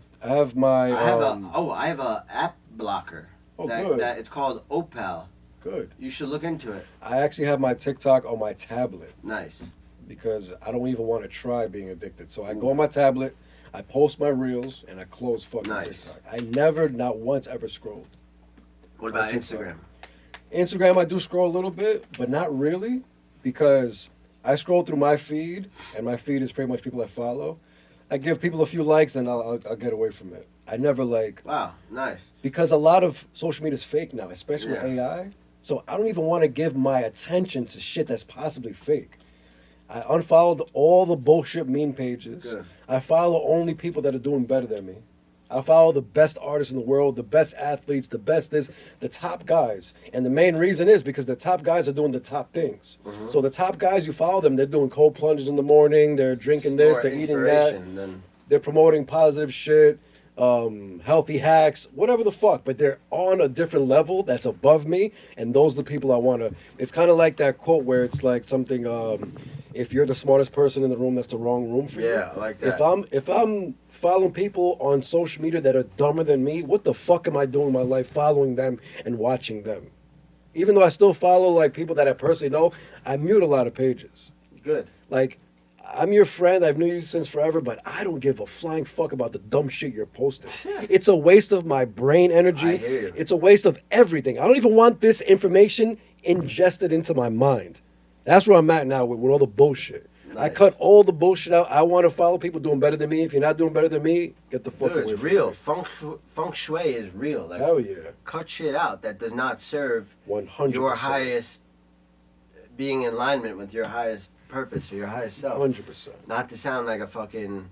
my. I have a app blocker. Oh, that, good. That it's called Opal. Good. You should look into it. I actually have my TikTok on my tablet Nice. because I don't even want to try being addicted. So I go on my tablet, I post my reels, and I close fucking Nice. TikTok. I never, not once, ever scrolled. What about On TikTok. Instagram? Instagram, I do scroll a little bit, but not really, because I scroll through my feed, and my feed is pretty much people I follow. I give people a few likes, and I'll get away from it. I never like, Wow, nice. because a lot of social media is fake now, especially with Yeah. AI. So I don't even want to give my attention to shit that's possibly fake. I unfollowed all the bullshit meme pages. Good. I follow only people that are doing better than me. I follow the best artists in the world, the best athletes, the top guys. And the main reason is because the top guys are doing the top things. Mm-hmm. So the top guys, you follow them, they're doing cold plunges in the morning, they're drinking this, More they're eating that. inspiration than- They're promoting positive shit, healthy hacks, whatever the fuck. But they're on a different level that's above me, and those are the people I want to. It's kind of like that quote where it's like something. If you're the smartest person in the room, that's the wrong room for you. Yeah, I like that. If I'm following people on social media that are dumber than me, what the fuck am I doing in my life following them and watching them? Even though I still follow like people that I personally know, I mute a lot of pages. Good. Like, I'm your friend. I've known you since forever, but I don't give a flying fuck about the dumb shit you're posting. It's a waste of my brain energy. I hear you. It's a waste of everything. I don't even want this information ingested into my mind. That's where I'm at now with all the bullshit. I Nice. cut all the bullshit out. I want to follow people doing better than me. If you're not doing better than me, get the fuck Dude, away it's from real. me. Feng shui is real. Like, Hell yeah. cut shit out that does not serve 100%. your highest, being in alignment with your highest purpose or your highest self. 100%. Not to sound like a fucking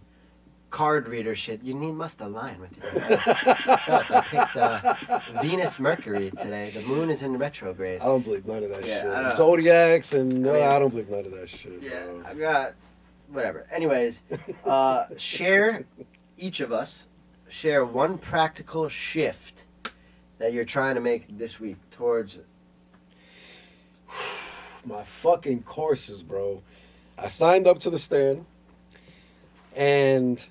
card reader shit. You must align with your I picked Venus Mercury today. The moon is in retrograde. I don't believe none of that Yeah, shit. Zodiacs and I mean, I don't believe none of that shit. Yeah, Bro. I've got whatever. Anyways, share, each of us, share one practical shift that you're trying to make this week towards My fucking courses, bro. I signed up to the stand, and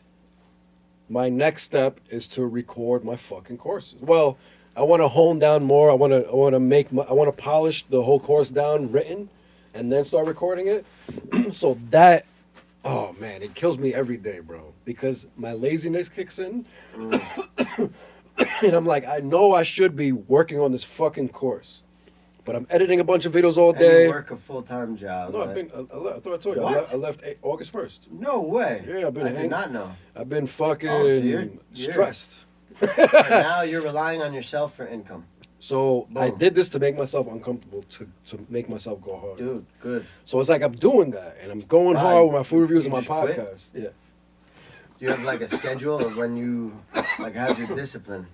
my next step is to record my fucking courses. Well, I want to hone down more. I want to polish the whole course down written, and then start recording it. So that, oh man, it kills me every day, bro, because my laziness kicks in, and I'm like, I know I should be working on this fucking course. But I'm editing a bunch of videos all and day. you work a full-time job. No, but- I thought I told you. What? I left August 1st. No way. Yeah, I've been I did not know. I've been fucking you're- stressed. And now you're relying on yourself for income. So I Boom. did this to make myself uncomfortable, to make myself go hard. Dude, good. So it's like I'm doing that, and I'm going Wow, hard with my food reviews you and my just quit? podcast. Yeah. Do you have like a schedule of when you, like, how's your discipline?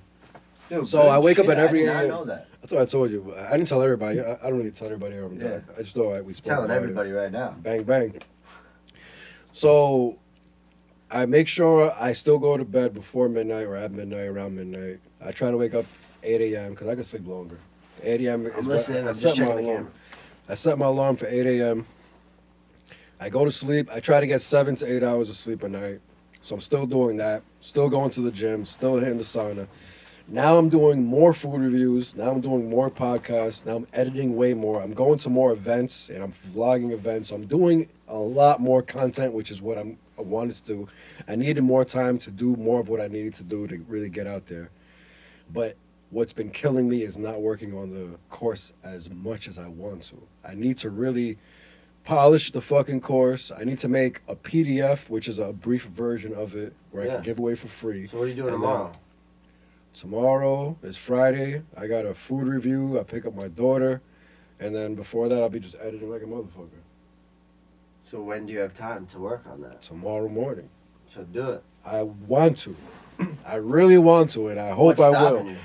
Dude, So good I wake up shit. at every. I did not know that. I thought I told you. But I didn't tell everybody. I don't really tell everybody. Yeah. I just know we spoke Telling about everybody it. right now. Bang bang. So I make sure I still go to bed before midnight or at midnight, around midnight. I try to wake up 8 a.m. because I can sleep longer. 8 a.m. I'm listening. I I'm set just my checking the alarm. camera. I set my alarm for 8 a.m. I go to sleep. I try to get 7 to 8 hours of sleep a night. So I'm still doing that. Still going to the gym. Still hitting the sauna. Now I'm doing more food reviews. Now I'm doing more podcasts. Now I'm editing way more. I'm going to more events and I'm vlogging events. I'm doing a lot more content, which is what I wanted to do. I needed more time to do more of what I needed to do to really get out there. But what's been killing me is not working on the course as much as I want to. I need to really polish the fucking course. I need to make a PDF, which is a brief version of it, where I Yeah. can give away for free. So what are you doing And tomorrow? Tomorrow is Friday. I got a food review. I pick up my daughter. And then before that, I'll be just editing like a motherfucker. So when do you have time to work on that? Tomorrow morning. So do it. I want to. I really want to, and I hope What's I stopping will. you?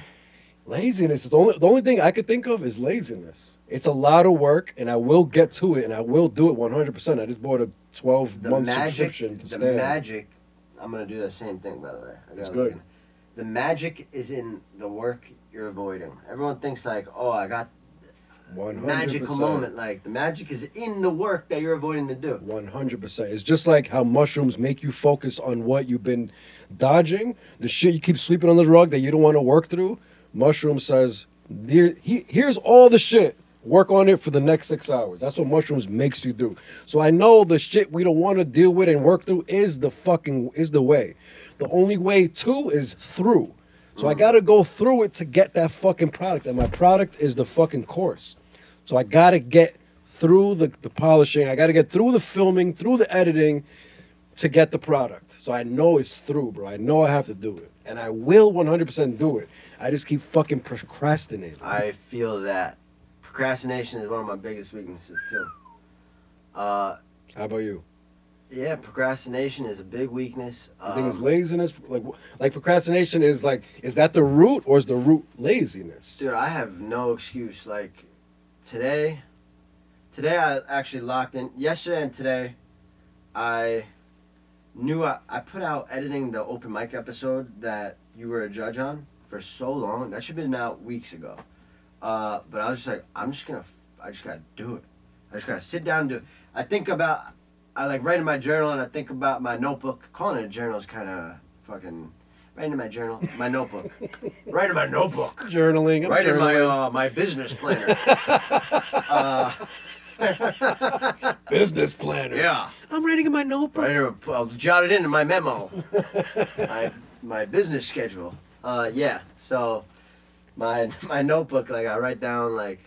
Laziness is the only thing I could think of is laziness. It's a lot of work, and I will get to it, and I will do it 100%. I just bought a 12-month subscription to the stand. magic. I'm gonna do the same thing, by the way. I It's gotta good. look in. The magic is in the work you're avoiding. Everyone thinks like, oh, I got 100%. magical moment. Like the magic is in the work that you're avoiding to do. 100%. It's just like how mushrooms make you focus on what you've been dodging, the shit you keep sweeping on the rug that you don't want to work through. Mushroom says, here's all the shit. Work on it for the next 6 hours. That's what mushrooms makes you do. So I know the shit we don't want to deal with and work through is the way. The only way to is through. So I got to go through it to get that fucking product. And my product is the fucking course. So I got to get through the polishing. I got to get through the filming, through the editing to get the product. So I know it's through, bro. I know I have to do it. And I will 100% do it. I just keep fucking procrastinating. I feel that procrastination is one of my biggest weaknesses too. How about you? Yeah, procrastination is a big weakness. You think it's laziness? Like procrastination is that the root or is the root laziness? Dude, I have no excuse. Like today I actually locked in. Yesterday and today, I knew I put out editing the open mic episode that you were a judge on for so long. That should have been out weeks ago. But I was just like, I just gotta do it. I just gotta sit down and do it. I like write in my journal and I think about my notebook. Calling it a journal is kind of fucking. Write in my journal, my notebook. Write in my notebook. Journaling. Write in journaling. my business planner. Business planner. Yeah. I'm writing in my notebook. I'll jot it into my memo. my business schedule. Yeah. So my notebook, like I write down like,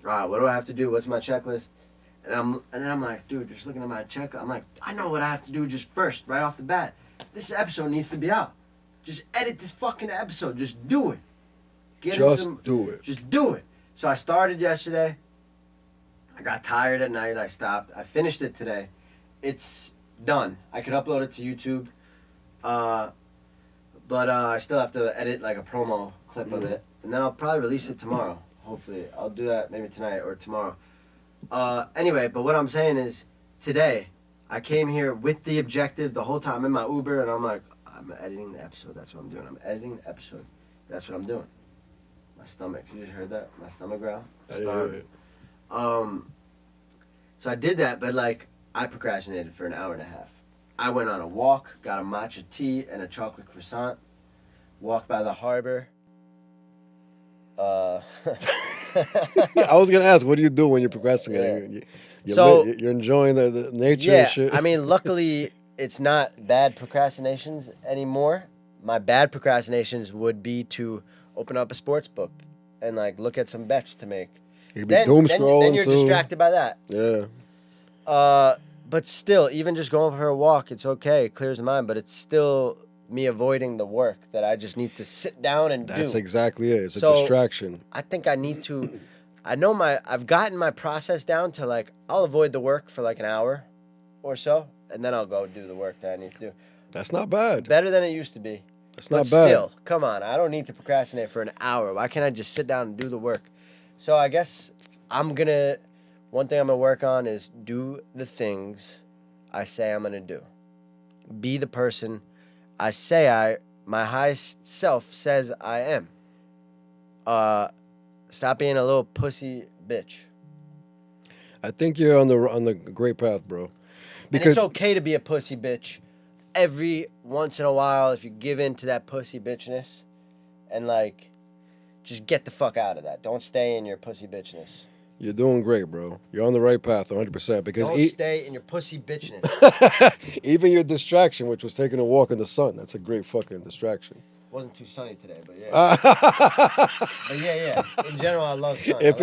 all right, what do I have to do? What's my checklist? And then I'm like, dude, just looking at my checklist, I'm like, I know what I have to do just first, right off the bat. This episode needs to be out. Just edit this fucking episode. Just do it. Do it. Just do it. So I started yesterday. I got tired at night. I stopped. I finished it today. It's done. I could upload it to YouTube. But I still have to edit like a promo clip of it, and then I'll probably release it tomorrow. Hopefully, I'll do that maybe tonight or tomorrow. Anyway, but what I'm saying is, today I came here with the objective the whole time. I'm in my Uber, and I'm like, I'm editing the episode. That's what I'm doing. I'm editing the episode. That's what I'm doing. My stomach. You just heard that? My stomach growl. Starving. So I did that, but like I procrastinated for an hour and a half. I went on a walk, got a matcha tea and a chocolate croissant, walked by the harbor. I was gonna ask, what do you do when you're procrastinating? So you're enjoying the nature yeah, and shit. I mean, luckily it's not bad procrastinations anymore. My bad procrastinations would be to open up a sports book and like look at some bets to make. You could be doom scrolling then you're too. distracted by that. Yeah. But still, even just going for a walk, it's okay. It clears the mind, but it's still me avoiding the work that I just need to sit down and do. That's exactly it. It's So, a distraction. I think I need to. I've gotten my process down to like I'll avoid the work for like an hour, or so, and then I'll go do the work that I need to do. That's not bad. Better than it used to be. That's But not bad. still, come on, I don't need to procrastinate for an hour. Why can't I just sit down and do the work? So I guess one thing I'm gonna work on is do the things I say I'm gonna do. Be the person my highest self says I am. Stop being a little pussy bitch. I think you're on the great path, bro. And it's okay to be a pussy bitch every once in a while if you give in to that pussy bitchness and like just get the fuck out of that. Don't stay in your pussy bitchness. You're doing great, bro. You're on the right path, 100%. Because Don't stay in your pussy bitchness. even your distraction, which was taking a walk in the sun, that's a great fucking distraction. Wasn't too sunny today, but yeah. But yeah. In general, I love sun. If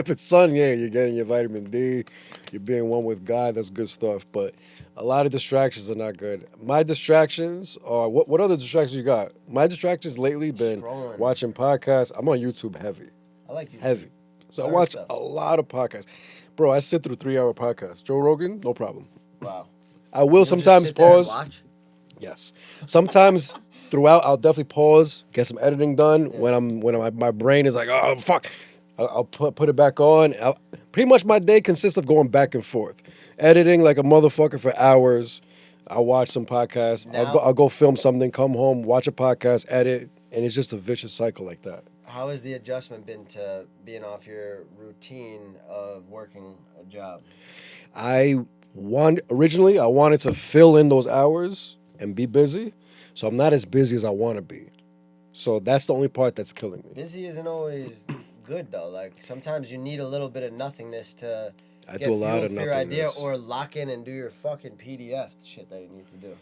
it's sun, yeah, you're getting your vitamin D. You're being one with God. That's good stuff. But a lot of distractions are not good. My distractions are what other distractions you got? My distractions lately been Scrolling. watching podcasts. I'm on YouTube heavy. I like you. Heavy. So I Learn watch stuff. a lot of podcasts. Bro, I sit through 3-hour podcasts. Joe Rogan, no problem. Wow. I will You'll just sometimes sit there and pause. watch? Yes. Sometimes throughout, I'll definitely pause, get some editing done. When my brain is like, oh fuck, I'll put it back on. Pretty much my day consists of going back and forth, editing like a motherfucker for hours. I'll watch some podcasts. I'll go film something, come home, watch a podcast, edit, and it's just a vicious cycle like that. How has the adjustment been to being off your routine of working a job? Originally I wanted to fill in those hours and be busy, so I'm not as busy as I want to be. So that's the only part that's killing me. Busy isn't always good though. Like sometimes you need a little bit of nothingness to I get do a lot fuel of for your idea nothingness. or lock in and do your fucking PDF shit that you need to do.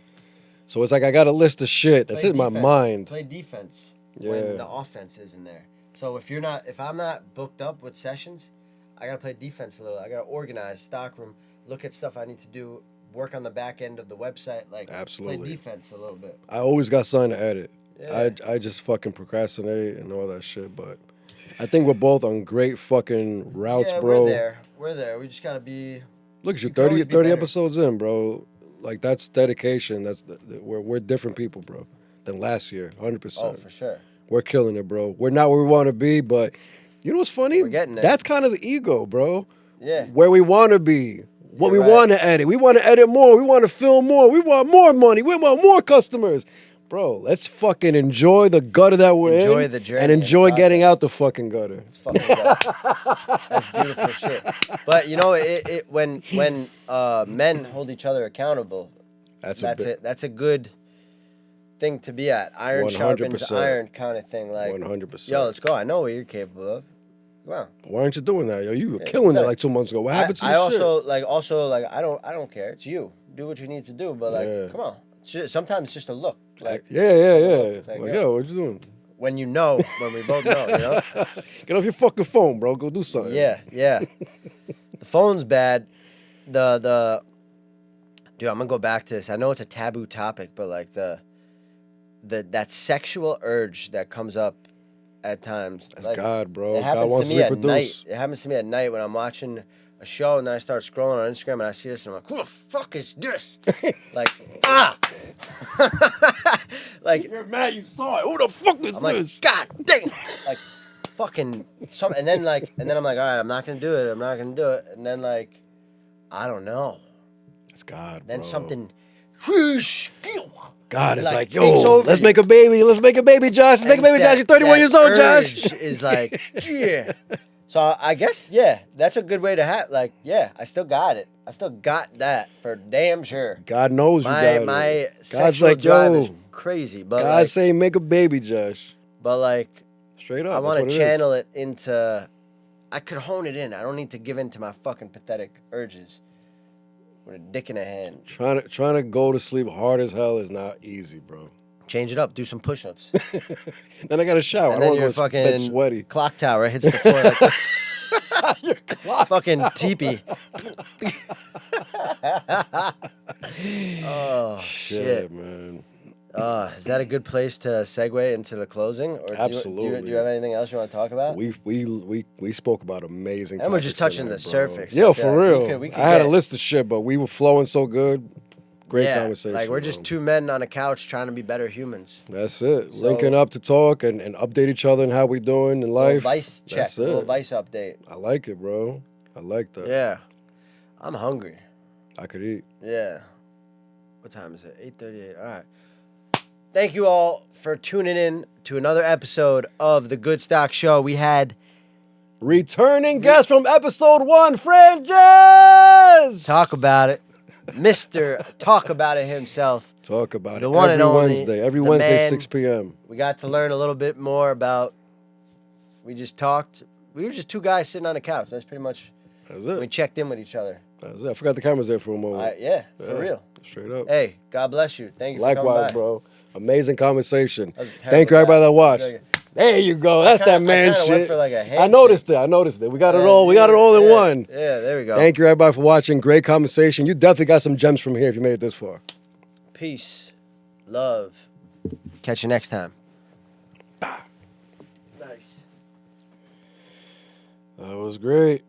So it's like I got a list of shit that's Play in my defense. mind. Play defense Yeah. when the offense isn't there. So if I'm not booked up with sessions, I gotta play defense a little. I gotta organize Stockroom, look at stuff I need to do, work on the back end of the website, like Absolutely. play defense a little bit. I always got something to edit. Yeah. I just fucking procrastinate and all that shit, but I think we're both on great fucking routes, Yeah, bro. We're there. We just gotta be. Look at you, We can always 30 be better. episodes in, bro. Like that's dedication. We're different people, bro, than last year, 100%. Oh, for sure. We're killing it, bro. We're not where we want to be, but you know what's funny? We're getting there. That's kind of the ego, bro. Yeah. Where we want to be, what You're we right. want to edit. We want to edit more. We want to film more. We want more money. We want more customers. Bro, let's fucking enjoy the gutter that we're in. Enjoy the journey and and enjoy the getting process. out the fucking gutter. It's fucking good. That's beautiful shit. But you know, when men hold each other accountable, that's a good thing to be at. Iron sharpens 100%. iron kind of thing. Like 100%. Yo, let's go. I know what you're capable of. Wow. Why aren't you doing that? Yo, you were killing it like 2 months ago. What happened to I your shit? also I don't care. It's you. Do what you need to do. But like, Yeah. come on. Sometimes it's just a look. Like Yeah. It's Like, like, yo, what you doing? when we both know, you know. Get off your fucking phone, bro. Go do something. Yeah. The phone's bad. Dude, I'm gonna go back to this. I know it's a taboo topic, but like that sexual urge that comes up at times. That's like, God, bro. It God happens wants to to me at reproduce. night. It happens to me at night when I'm watching a show, and then I start scrolling on Instagram, and I see this, and I'm like, who the fuck is this? Like, like, You're mad you saw it. Who the fuck is I'm like, this? God dang, like, fucking, and then I'm like, all right, I'm not gonna do it, and then like, I don't know. It's God, Then bro. something, God is like, takes yo, over let's you. make a baby. Let's make a baby, Josh. Let's make a baby, Josh. You're 31 years old, Josh. Is like, yeah. So I guess, yeah, that's a good way to have, like, yeah, I still got it. I still got that for damn sure. God knows you got it. My God's sexual like, drive yo, is crazy, but God like, saying make a baby, Josh. but like, Straight up. I want that's to what channel it into, I could hone it in. I don't need to give in to my fucking pathetic urges with a dick in a hand. Trying to go to sleep hard as hell is not easy, bro. Change it up. Do some push-ups. Then I got to shower. And I then don't your want to go to bed fucking sweaty. clock tower hits the floor like this. Your clock Fucking tower. teepee. Oh, shit. Man. Is that a good place to segue into the closing? Or Absolutely. Do you have anything else you want to talk about? We spoke about amazing. And we're just topics touching tonight, the bro. surface. Yo, I feel for like real. we could I had a get- list of shit, but we were flowing so good. Great conversation. Like we're just two men on a couch trying to be better humans. That's it. Linking up to talk and update each other and how we doing in life. Little vice check. That's it. Little vice update. I like it, bro. I like that. Yeah. I'm hungry. I could eat. Yeah. What time is it? 8:38. All right. Thank you all for tuning in to another episode of the Goodstock Show. We had Returning guest from episode 1, Franjez. Talk About It, Mr. Talk About It himself. Talk about The it. one every and only, Wednesday. Every the Wednesday, man. 6 p.m. We got to learn a little bit more about. We just talked. We were just two guys sitting on a couch. That's pretty much. That's We it. checked in with each other. That's it. I forgot the camera's there for a moment. Yeah, for real. Straight up. Hey, God bless you. Thank you for coming Likewise, by. bro. Amazing conversation. That was a Thank terrible you, everybody that job. watched. There you go. That's that man I kinda went shit. for like a I handshake. noticed it. We got it all. We got it all in one. Yeah, there we go. Thank you, everybody, for watching. Great conversation. You definitely got some gems from here if you made it this far. Peace. Love. Catch you next time. Nice. That was great.